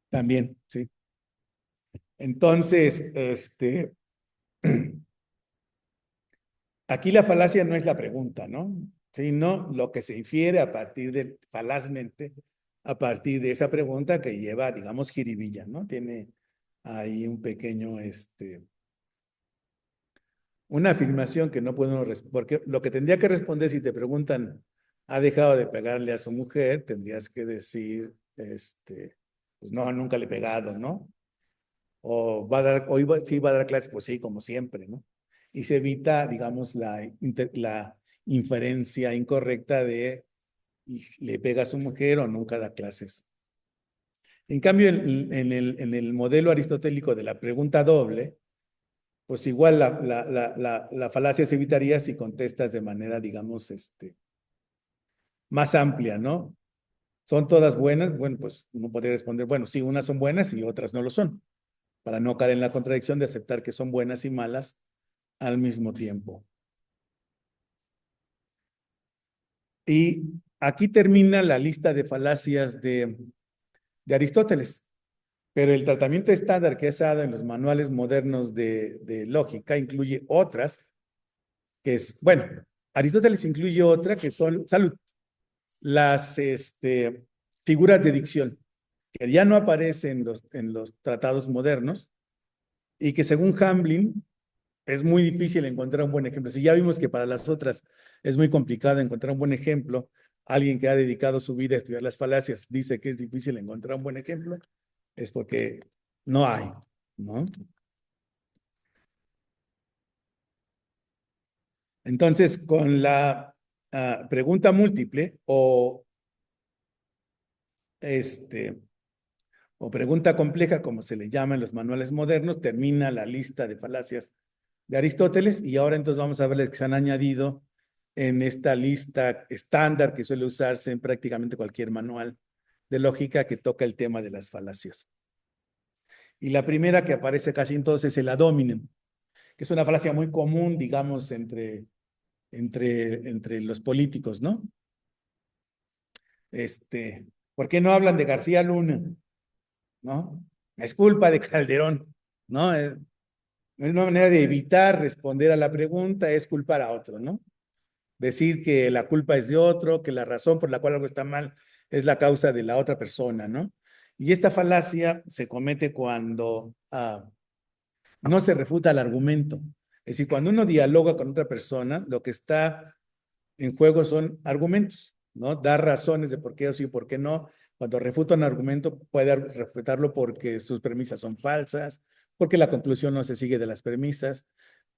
S1: También, sí. Entonces, aquí la falacia no es la pregunta, ¿no? Sino lo que se infiere a partir de, falazmente, a partir de esa pregunta que lleva, digamos, jiribilla, ¿no? Tiene ahí un pequeño, una afirmación que no puede uno, porque lo que tendría que responder si te preguntan, ¿ha dejado de pegarle a su mujer? Tendrías que decir, pues no, nunca le he pegado, ¿no? O va a dar, sí va a dar clases, pues sí, como siempre, ¿no? Y se evita, digamos, la inferencia incorrecta de le pega a su mujer o nunca da clases. En cambio, en el modelo aristotélico de la pregunta doble, pues igual la falacia se evitaría si contestas de manera, digamos, más amplia, ¿no? ¿Son todas buenas? Bueno, pues uno podría responder, bueno, sí, unas son buenas y otras no lo son, para no caer en la contradicción de aceptar que son buenas y malas al mismo tiempo. Y aquí termina la lista de falacias de Aristóteles, pero el tratamiento estándar que es dado en los manuales modernos de lógica incluye otras, que es, bueno, Aristóteles incluye otra que son, salud, las figuras de dicción, que ya no aparecen en los tratados modernos y que según Hamblin es muy difícil encontrar un buen ejemplo. Si ya vimos que para las otras es muy complicado encontrar un buen ejemplo, alguien que ha dedicado su vida a estudiar las falacias dice que es difícil encontrar un buen ejemplo, es porque no hay, ¿no? Entonces, con la pregunta múltiple este, o pregunta compleja, como se le llama en los manuales modernos, termina la lista de falacias de Aristóteles y ahora entonces vamos a ver las que se han añadido en esta lista estándar que suele usarse en prácticamente cualquier manual de lógica que toca el tema de las falacias. Y la primera que aparece casi en todos es el ad hominem, que es una falacia muy común, digamos, entre los políticos, ¿no? ¿Por qué no hablan de García Luna? ¿No? Es culpa de Calderón, ¿no? Es una manera de evitar responder a la pregunta, es culpar a otro, ¿no? Decir que la culpa es de otro, que la razón por la cual algo está mal es la causa de la otra persona, ¿no? Y esta falacia se comete cuando no se refuta el argumento. Es decir, cuando uno dialoga con otra persona, lo que está en juego son argumentos, ¿no? Dar razones de por qué sí y por qué no. Cuando refuta un argumento, puede refutarlo porque sus premisas son falsas, porque la conclusión no se sigue de las premisas.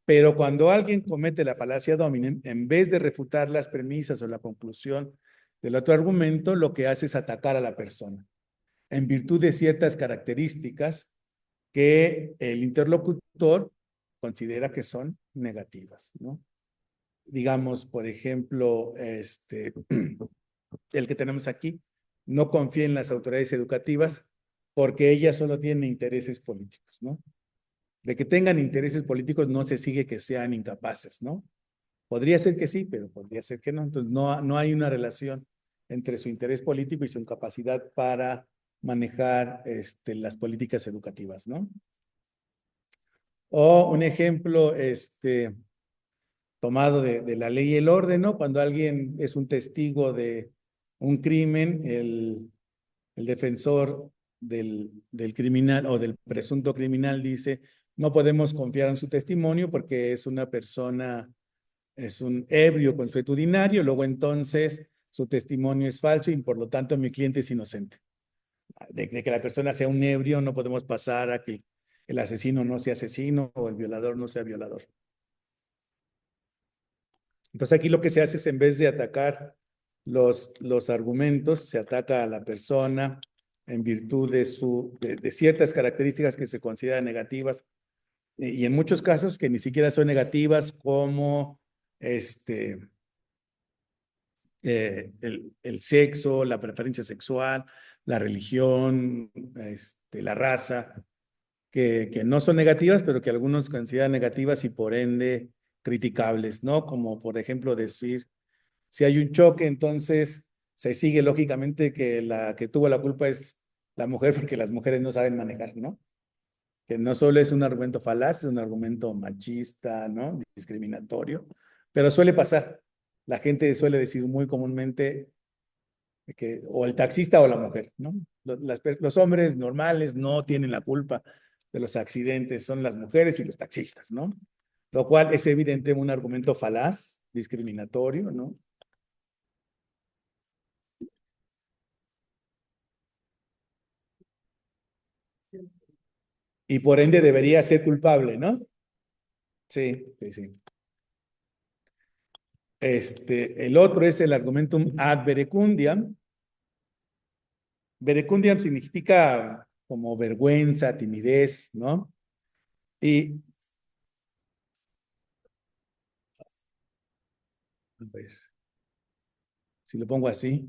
S1: Pero cuando alguien comete la falacia ad hominem, en vez de refutar las premisas o la conclusión del otro argumento, lo que hace es atacar a la persona en virtud de ciertas características que el interlocutor considera que son negativas, ¿no? Digamos, por ejemplo, el que tenemos aquí, no confía en las autoridades educativas porque ellas solo tienen intereses políticos, ¿no? De que tengan intereses políticos no se sigue que sean incapaces, ¿no? Podría ser que sí, pero podría ser que no. Entonces, no hay una relación entre su interés político y su incapacidad para manejar las políticas educativas, ¿no? O un ejemplo, tomado de la ley y el orden, ¿no? Cuando alguien es un testigo de un crimen, el defensor del criminal o del presunto criminal dice, no podemos confiar en su testimonio porque es una persona, es un ebrio consuetudinario, luego entonces su testimonio es falso y por lo tanto mi cliente es inocente. De que la persona sea un ebrio no podemos pasar a que el asesino no sea asesino o el violador no sea violador. Entonces aquí lo que se hace es en vez de atacar los argumentos, se ataca a la persona en virtud de ciertas características que se consideran negativas y en muchos casos que ni siquiera son negativas como el sexo, la preferencia sexual, la religión, la raza, que no son negativas, pero que algunos consideran negativas y por ende criticables, ¿no? Como por ejemplo decir, si hay un choque, entonces se sigue lógicamente que la que tuvo la culpa es la mujer porque las mujeres no saben manejar, ¿no? Que no solo es un argumento falaz, es un argumento machista, ¿no? Discriminatorio, pero suele pasar. La gente suele decir muy comúnmente que o el taxista o la mujer, ¿no? Los hombres normales no tienen la culpa de los accidentes, son las mujeres y los taxistas, ¿no? Lo cual es evidente un argumento falaz, discriminatorio, ¿no? Y por ende debería ser culpable, ¿no? Sí, sí, sí. El otro es el argumentum ad verecundiam. Verecundiam significa como vergüenza, timidez, ¿no? Y, a ver, si lo pongo así.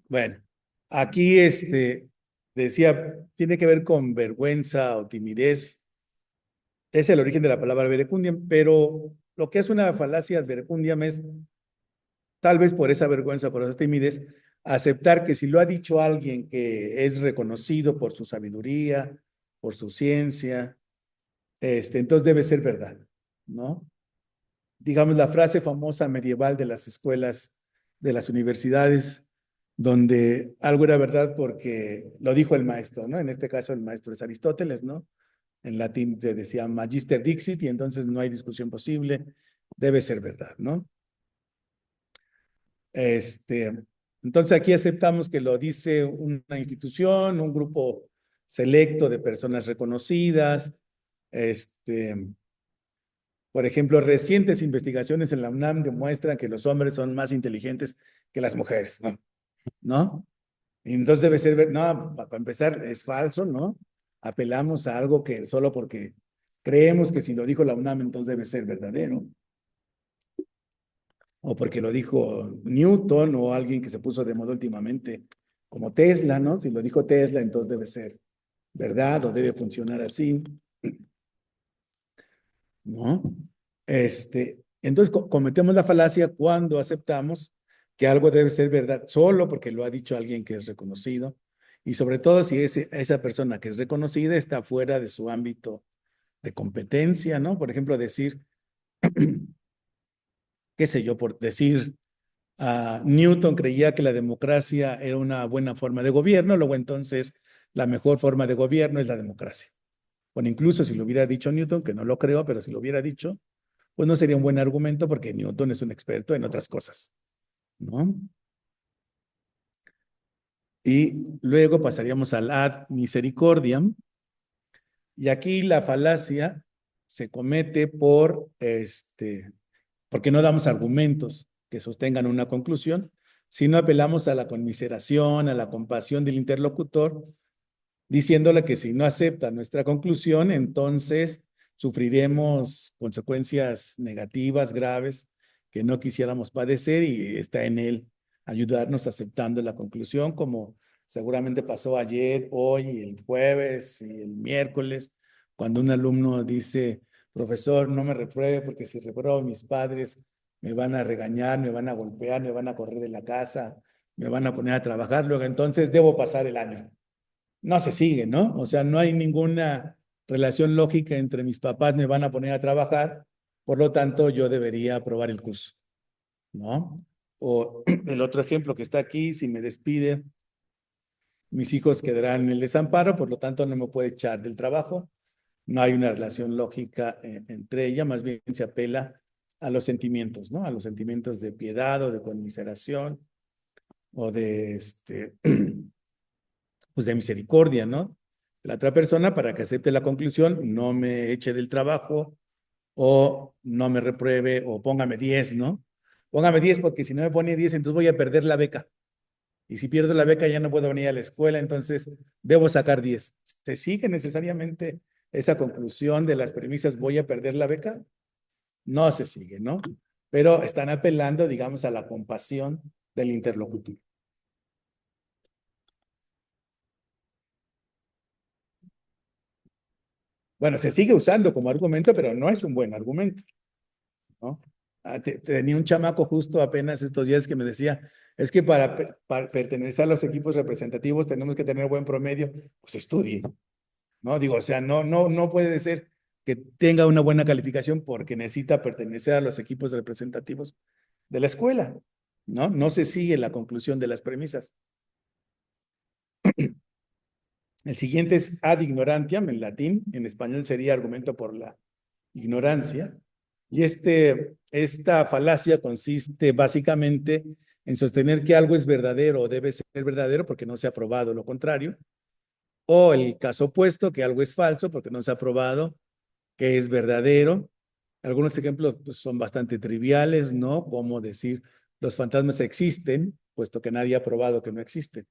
S1: Bueno, aquí decía, tiene que ver con vergüenza o timidez. Es el origen de la palabra verecundiam, pero lo que es una falacia ad verecundiam es, tal vez por esa vergüenza, por esa timidez, aceptar que si lo ha dicho alguien que es reconocido por su sabiduría, por su ciencia, entonces debe ser verdad, ¿no? Digamos, la frase famosa medieval de las escuelas, de las universidades, donde algo era verdad porque lo dijo el maestro, ¿no? En este caso el maestro es Aristóteles, ¿no? En latín se decía magister dixit y entonces no hay discusión posible, debe ser verdad, ¿no? Entonces aquí aceptamos que lo dice una institución, un grupo selecto de personas reconocidas, por ejemplo, recientes investigaciones en la UNAM demuestran que los hombres son más inteligentes que las mujeres, ¿no? ¿No? Y entonces debe ser, no, para empezar, es falso, ¿no? Apelamos a algo que solo porque creemos que si lo dijo la UNAM, entonces debe ser verdadero. O porque lo dijo Newton o alguien que se puso de moda últimamente, como Tesla, ¿no? Si lo dijo Tesla, entonces debe ser verdad o debe funcionar así, ¿no? Entonces cometemos la falacia cuando aceptamos que algo debe ser verdad solo porque lo ha dicho alguien que es reconocido y sobre todo si esa persona que es reconocida está fuera de su ámbito de competencia, ¿no? Por ejemplo, decir, qué sé yo, por decir, Newton creía que la democracia era una buena forma de gobierno, luego entonces la mejor forma de gobierno es la democracia. Bueno, incluso si lo hubiera dicho Newton, que no lo creo, pero si lo hubiera dicho, pues no sería un buen argumento porque Newton es un experto en otras cosas, ¿no? Y luego pasaríamos al ad misericordiam, y aquí la falacia se comete porque no damos argumentos que sostengan una conclusión, sino apelamos a la conmiseración, a la compasión del interlocutor, diciéndole que si no acepta nuestra conclusión, entonces sufriremos consecuencias negativas, graves, que no quisiéramos padecer y está en él ayudarnos aceptando la conclusión, como seguramente pasó ayer, hoy, el jueves y el miércoles, cuando un alumno dice, profesor, no me repruebe porque si repruebo mis padres me van a regañar, me van a golpear, me van a correr de la casa, me van a poner a trabajar, luego entonces debo pasar el año. No se sigue, ¿no? O sea, no hay ninguna relación lógica entre mis papás me van a poner a trabajar, por lo tanto yo debería aprobar el curso, ¿no? O el otro ejemplo que está aquí, si me despide, mis hijos quedarán en el desamparo, por lo tanto no me puede echar del trabajo. No hay una relación lógica entre ellas, más bien se apela a los sentimientos, ¿no? A los sentimientos de piedad o de conmiseración o de pues de misericordia, ¿no? La otra persona para que acepte la conclusión, no me eche del trabajo o no me repruebe o póngame 10, ¿no? Póngame 10 porque si no me pone 10, entonces voy a perder la beca. Y si pierdo la beca ya no puedo venir a la escuela, entonces debo sacar 10. ¿Se sigue necesariamente esa conclusión de las premisas voy a perder la beca? No se sigue, ¿no? pero están apelando, digamos, a la compasión del interlocutor. Bueno, se sigue usando como argumento, pero no es un buen argumento, ¿no? Tenía un chamaco justo apenas estos días que me decía, es que para pertenecer a los equipos representativos tenemos que tener buen promedio. Pues estudie, ¿no? Digo, o sea, no puede ser que tenga una buena calificación porque necesita pertenecer a los equipos representativos de la escuela, ¿no? No se sigue la conclusión de las premisas. El siguiente es ad ignorantiam en latín, en español sería argumento por la ignorancia. Y esta falacia consiste básicamente en sostener que algo es verdadero o debe ser verdadero porque no se ha probado lo contrario, o el caso opuesto, que algo es falso porque no se ha probado que es verdadero. Algunos ejemplos pues, son bastante triviales, ¿no? Como decir, los fantasmas existen, puesto que nadie ha probado que no existen.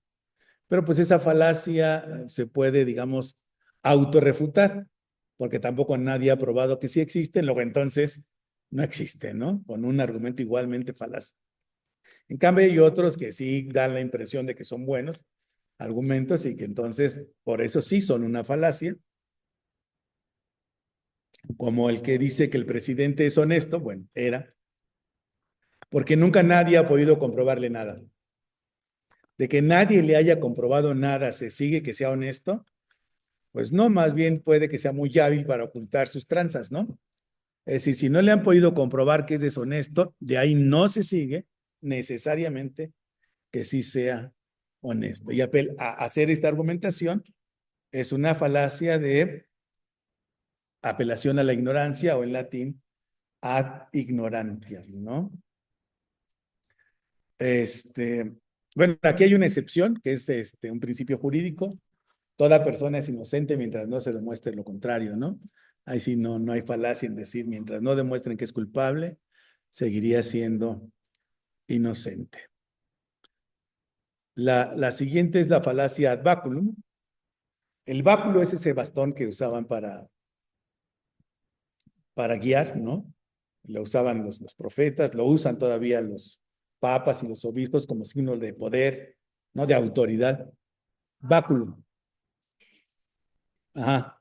S1: Pero pues esa falacia se puede, digamos, autorrefutar, porque tampoco nadie ha probado que sí existen, luego entonces no existe, ¿no? Con un argumento igualmente falaz. En cambio, hay otros que sí dan la impresión de que son buenos argumentos y que entonces por eso sí son una falacia, como el que dice que el presidente es honesto, bueno, era, porque nunca nadie ha podido comprobarle nada. De que nadie le haya comprobado nada, se sigue que sea honesto, pues no, más bien puede que sea muy hábil para ocultar sus tranzas, ¿no? Es decir, si no le han podido comprobar que es deshonesto, de ahí no se sigue necesariamente que sí sea honesto. Y hacer esta argumentación es una falacia de apelación a la ignorancia o en latín ad ignorantiam, ¿no? Bueno, aquí hay una excepción que es un principio jurídico. Toda persona es inocente mientras no se demuestre lo contrario, ¿no? Ahí sí no hay falacia en decir, mientras no demuestren que es culpable, seguiría siendo inocente. La siguiente es la falacia ad baculum. El báculo es ese bastón que usaban para guiar, ¿no? Lo usaban los profetas, lo usan todavía los papas y los obispos como signo de poder, ¿no? De autoridad. Báculo. Ajá.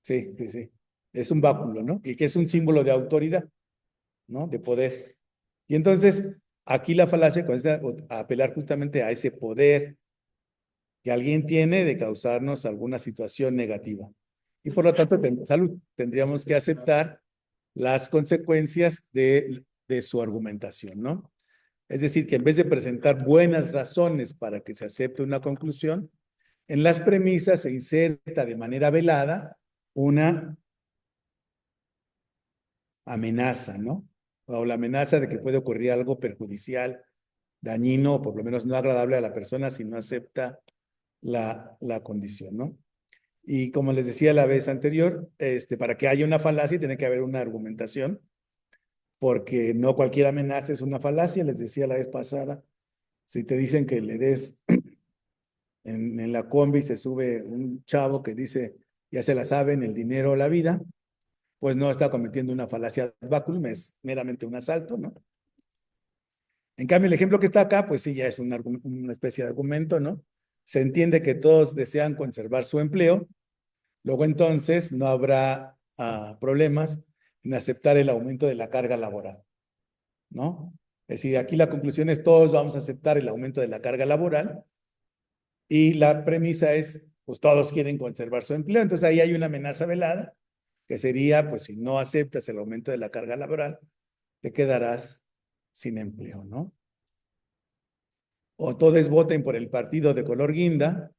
S1: Sí, sí, sí. Es un báculo, ¿no? Y que es un símbolo de autoridad, ¿no? De poder. Y entonces, aquí la falacia consiste a apelar justamente a ese poder que alguien tiene de causarnos alguna situación negativa. Y por lo tanto, salud, tendríamos que aceptar las consecuencias de su argumentación, ¿no? Es decir, que en vez de presentar buenas razones para que se acepte una conclusión, en las premisas se inserta de manera velada una amenaza, ¿no? O la amenaza de que puede ocurrir algo perjudicial, dañino, o por lo menos no agradable a la persona si no acepta la condición, ¿no? Y como les decía la vez anterior, para que haya una falacia tiene que haber una argumentación, porque no cualquier amenaza es una falacia. Les decía la vez pasada, si te dicen que le des en la combi se sube un chavo que dice, ya se la saben, el dinero o la vida, pues no está cometiendo una falacia ad baculum, es meramente un asalto, ¿no? En cambio, el ejemplo que está acá, pues sí, ya es una especie de argumento, ¿no? Se entiende que todos desean conservar su empleo, luego entonces no habrá problemas en aceptar el aumento de la carga laboral, ¿no? Es decir, aquí la conclusión es todos vamos a aceptar el aumento de la carga laboral y la premisa es, pues todos quieren conservar su empleo, entonces ahí hay una amenaza velada, que sería, pues si no aceptas el aumento de la carga laboral, te quedarás sin empleo, ¿no? O todos voten por el partido de color guinda,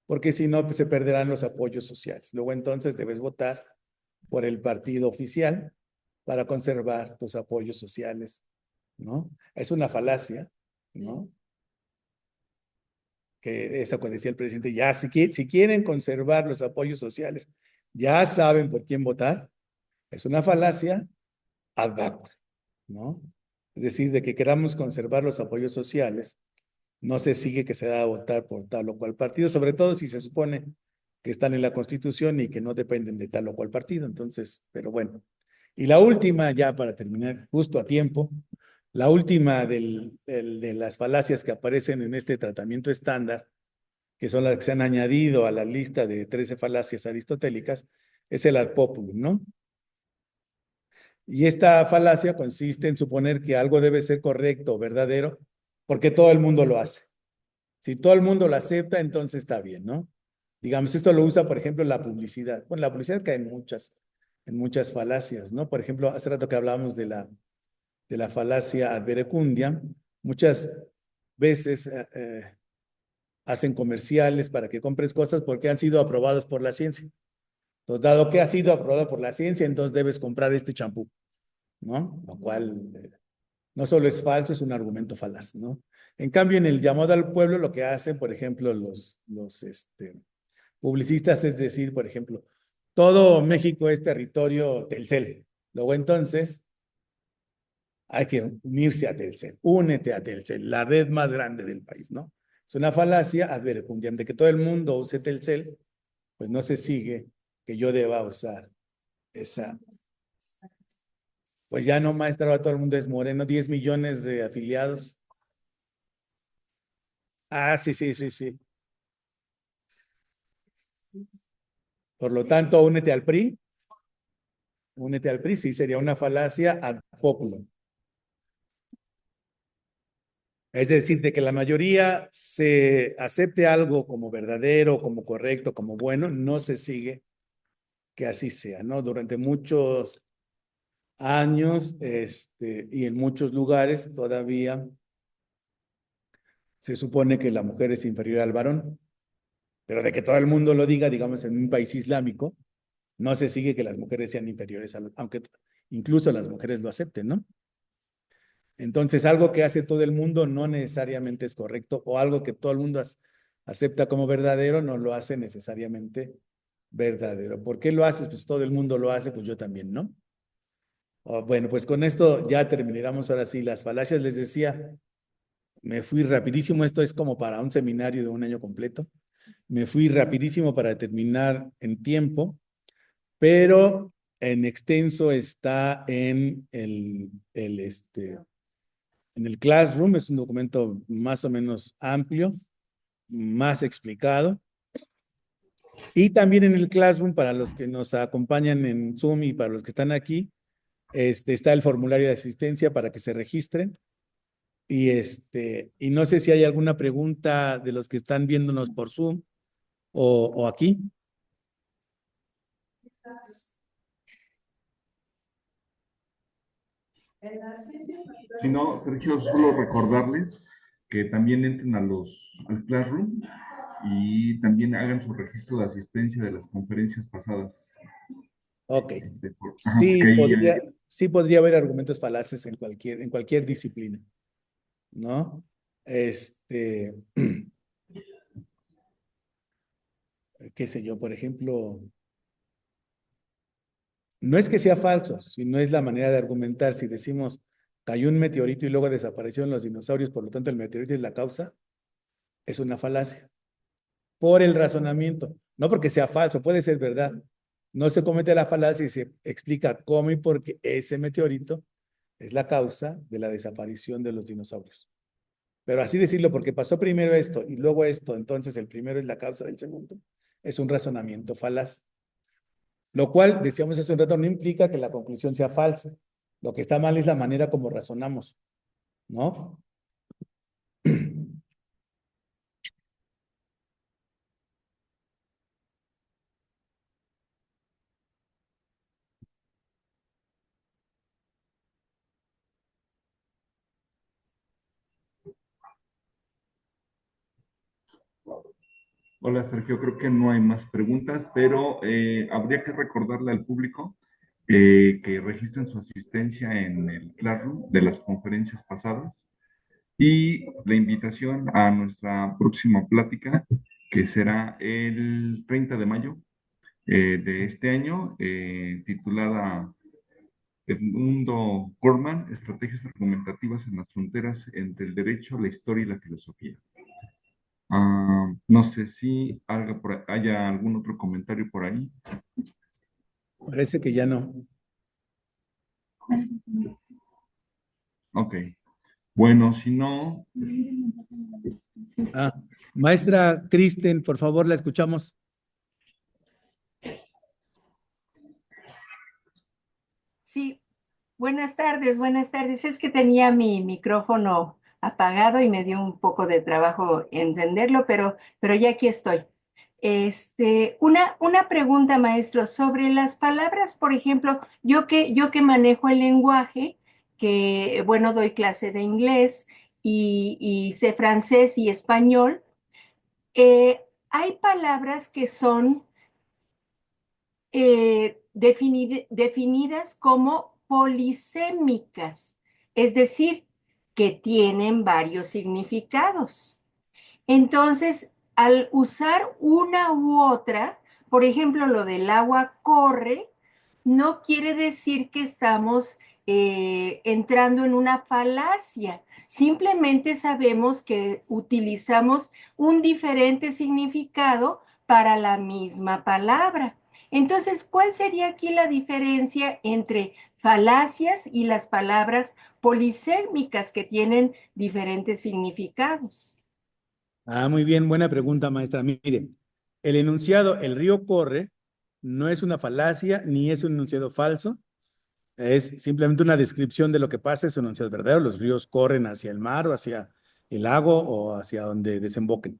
S1: porque si no, pues se perderán los apoyos sociales. Luego entonces debes votar por el partido oficial para conservar tus apoyos sociales, ¿no? Es una falacia, ¿no? Que eso que decía el presidente, ya si quieren conservar los apoyos sociales, ya saben por quién votar. Es una falacia ad backward, ¿no? Es decir, de que queramos conservar los apoyos sociales, no se sigue que se da a votar por tal o cual partido, sobre todo si se supone que están en la Constitución y que no dependen de tal o cual partido. Entonces, pero bueno, Y la última, ya para terminar justo a tiempo, la última de las falacias que aparecen en este tratamiento estándar, que son las que se han añadido a la lista de 13 falacias aristotélicas, es el ad populum, ¿no? Y esta falacia consiste en suponer que algo debe ser correcto o verdadero porque todo el mundo lo hace. Si todo el mundo lo acepta, entonces está bien, ¿no? Digamos, esto lo usa, por ejemplo, la publicidad. Bueno, la publicidad cae en muchas falacias, ¿no? Por ejemplo, hace rato que hablábamos de la falacia ad verecundiam, muchas veces hacen comerciales para que compres cosas porque han sido aprobados por la ciencia. Entonces, dado que ha sido aprobado por la ciencia, entonces debes comprar este champú, ¿no? Lo cual no solo es falso, es un argumento falaz, ¿no? En cambio, en el llamado al pueblo, lo que hacen, por ejemplo, los publicistas es decir, por ejemplo, todo México es territorio Telcel. Luego entonces hay que unirse a Telcel, únete a Telcel, la red más grande del país, ¿no? Es una falacia ad verecundiam, de que todo el mundo use Telcel, pues no se sigue que yo deba usar esa. Pues ya no, maestra, ahora todo el mundo es moreno, 10 millones de afiliados. Ah, sí, sí, sí, sí. Por lo tanto, únete al PRI, sí, sería una falacia ad populum. Es decir, de que la mayoría se acepte algo como verdadero, como correcto, como bueno, no se sigue que así sea, ¿no? Durante muchos años, y en muchos lugares todavía se supone que la mujer es inferior al varón, pero de que todo el mundo lo diga, digamos, en un país islámico, no se sigue que las mujeres sean inferiores, aunque incluso las mujeres lo acepten, ¿no? Entonces, algo que hace todo el mundo no necesariamente es correcto, o algo que todo el mundo acepta como verdadero no lo hace necesariamente verdadero. ¿Por qué lo haces? Pues todo el mundo lo hace, pues yo también, ¿no? Bueno, pues con esto ya terminamos ahora sí las falacias. Les decía, me fui rapidísimo, esto es como para un seminario de un año completo. Me fui rapidísimo para terminar en tiempo, pero en extenso está en el Classroom. Es un documento más o menos amplio, más explicado. Y también en el Classroom, para los que nos acompañan en Zoom y para los que están aquí, está el formulario de asistencia para que se registren. Y no sé si hay alguna pregunta de los que están viéndonos por Zoom o aquí.
S2: Si no, Sergio, solo recordarles que también entren al Classroom y también hagan su registro de asistencia de las conferencias pasadas.
S1: Ok.
S2: Porque ahí
S1: Sí podría haber argumentos falaces en cualquier disciplina, ¿no? Qué sé yo, por ejemplo, no es que sea falso, sino es la manera de argumentar. Si decimos cayó un meteorito y luego desaparecieron los dinosaurios, por lo tanto el meteorito es la causa, es una falacia. Por el razonamiento, no porque sea falso, puede ser verdad. No se comete la falacia y se explica cómo y por qué ese meteorito es la causa de la desaparición de los dinosaurios. Pero así decirlo, porque pasó primero esto y luego esto, entonces el primero es la causa del segundo, es un razonamiento falaz. Lo cual, decíamos hace un rato, no implica que la conclusión sea falsa. Lo que está mal es la manera como razonamos, ¿no?
S2: Hola Sergio, creo que no hay más preguntas, pero habría que recordarle al público que registren su asistencia en el Classroom de las conferencias pasadas y la invitación a nuestra próxima plática, que será el 30 de mayo de este año, titulada Edmundo Gorman, Estrategias Argumentativas en las Fronteras entre el Derecho, la Historia y la Filosofía. No sé si haya algún otro comentario por ahí.
S1: Parece que ya no.
S2: Ok. Bueno, si no,
S1: Ah, maestra Kristen, por favor, la escuchamos.
S3: Sí, buenas tardes, buenas tardes. Es que tenía mi micrófono apagado y me dio un poco de trabajo encenderlo, pero ya aquí estoy. Una pregunta, maestro, sobre las palabras, por ejemplo, yo que manejo el lenguaje, que, bueno, doy clase de inglés y sé francés y español, hay palabras que son definidas como polisémicas, es decir, que tienen varios significados. Entonces, al usar una u otra, por ejemplo, lo del agua corre, no quiere decir que estamos entrando en una falacia. Simplemente sabemos que utilizamos un diferente significado para la misma palabra. Entonces, ¿cuál sería aquí la diferencia entre falacias y las palabras polisémicas que tienen diferentes significados?
S1: Ah, muy bien, buena pregunta, maestra. Mire, el enunciado, el río corre, no es una falacia ni es un enunciado falso. Es simplemente una descripción de lo que pasa, es un enunciado verdadero. Los ríos corren hacia el mar o hacia el lago o hacia donde desemboquen.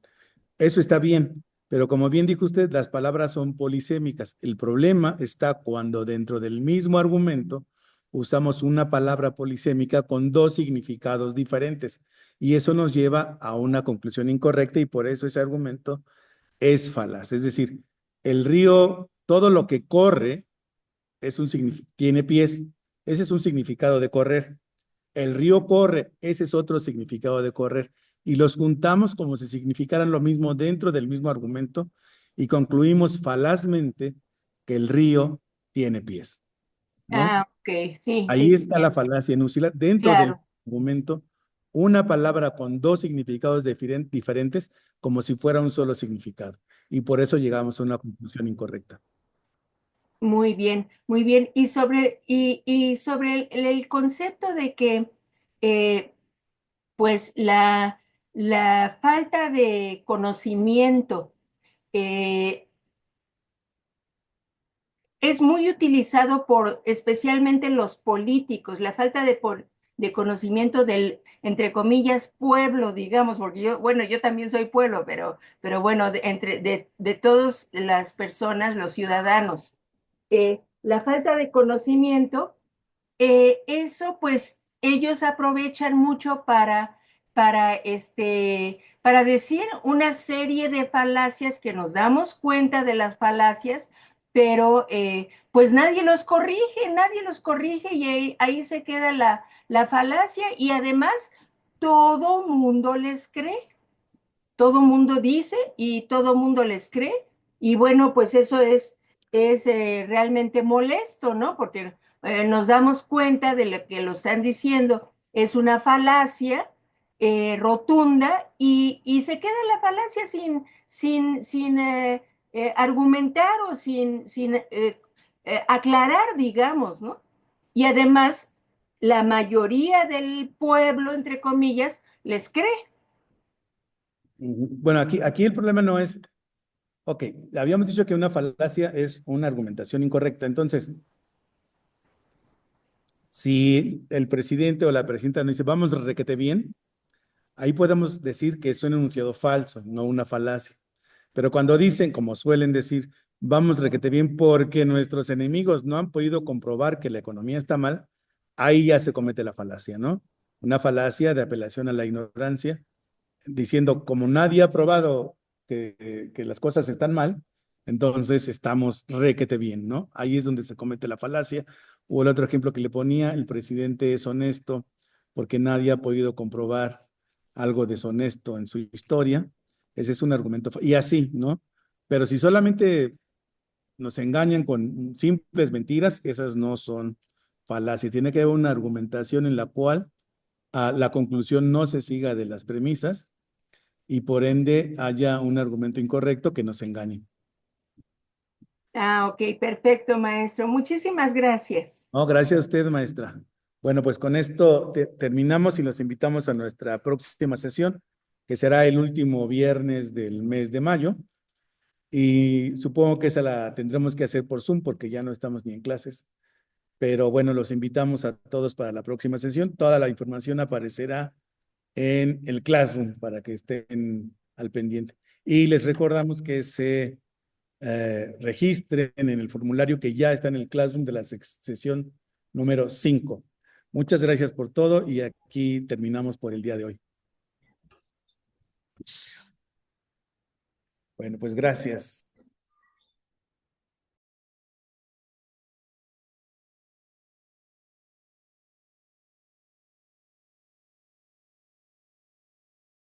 S1: Eso está bien, pero como bien dijo usted, las palabras son polisémicas. El problema está cuando dentro del mismo argumento usamos una palabra polisémica con dos significados diferentes y eso nos lleva a una conclusión incorrecta y por eso ese argumento es falaz. Es decir, el río, todo lo que corre es tiene pies. Ese es un significado de correr. El río corre, ese es otro significado de correr. Y los juntamos como si significaran lo mismo dentro del mismo argumento y concluimos falazmente que el río tiene pies, ¿no?
S3: Ah, ok, sí,
S1: Ahí está la
S3: entiendo.
S1: falacia enunciar dentro del
S3: Claro,
S1: argumento una palabra con dos significados diferentes como si fuera un solo significado. Y por eso llegamos a una conclusión incorrecta.
S3: muy bien, muy bien. Y sobre el concepto de que, eh, pues, la falta de conocimiento eh, es muy utilizado por especialmente los políticos, la falta de conocimiento del, entre comillas, pueblo, digamos, porque yo, bueno, yo también soy pueblo, pero bueno, de todas las personas, los ciudadanos, la falta de conocimiento, eso pues ellos aprovechan mucho para decir una serie de falacias que nos damos cuenta de las falacias, pero pues nadie los corrige y ahí se queda la falacia y además todo mundo les cree, todo mundo dice y todo mundo les cree. Y bueno, pues eso es realmente molesto, ¿no? Porque nos damos cuenta de lo que lo están diciendo es una falacia rotunda y se queda la falacia sin argumentar o sin aclarar, digamos, ¿no? Y además, la mayoría del pueblo, entre comillas, les cree.
S1: Ujú. Bueno, aquí el problema no es, ok, habíamos dicho que una falacia es una argumentación incorrecta. Entonces, si el presidente o la presidenta nos dice, vamos requete bien, ahí podemos decir que es un enunciado falso, no una falacia. Pero cuando dicen, como suelen decir, vamos requete bien porque nuestros enemigos no han podido comprobar que la economía está mal, ahí ya se comete la falacia, ¿no? Una falacia de apelación a la ignorancia diciendo, como nadie ha probado que las cosas están mal, entonces estamos requete bien, ¿no? Ahí es donde se comete la falacia. O el otro ejemplo que le ponía, el presidente es honesto porque nadie ha podido comprobar algo deshonesto en su historia. Ese es un argumento. Y así, ¿no? Pero si solamente nos engañan con simples mentiras, esas no son falacias. Tiene que haber una argumentación en la cual la conclusión no se siga de las premisas y por ende haya un argumento incorrecto que nos engañe.
S3: Ah, ok, perfecto, maestro. Muchísimas gracias.
S1: No, gracias a usted, maestra. Bueno, pues con esto terminamos y los invitamos a nuestra próxima sesión, que será el último viernes del mes de mayo. Y supongo que esa la tendremos que hacer por Zoom porque ya no estamos ni en clases. Pero bueno, los invitamos a todos para la próxima sesión. Toda la información aparecerá en el Classroom para que estén al pendiente. Y les recordamos que se registren en el formulario que ya está en el Classroom de la sesión número 5. Muchas gracias por todo y aquí terminamos por el día de hoy. Bueno, pues gracias.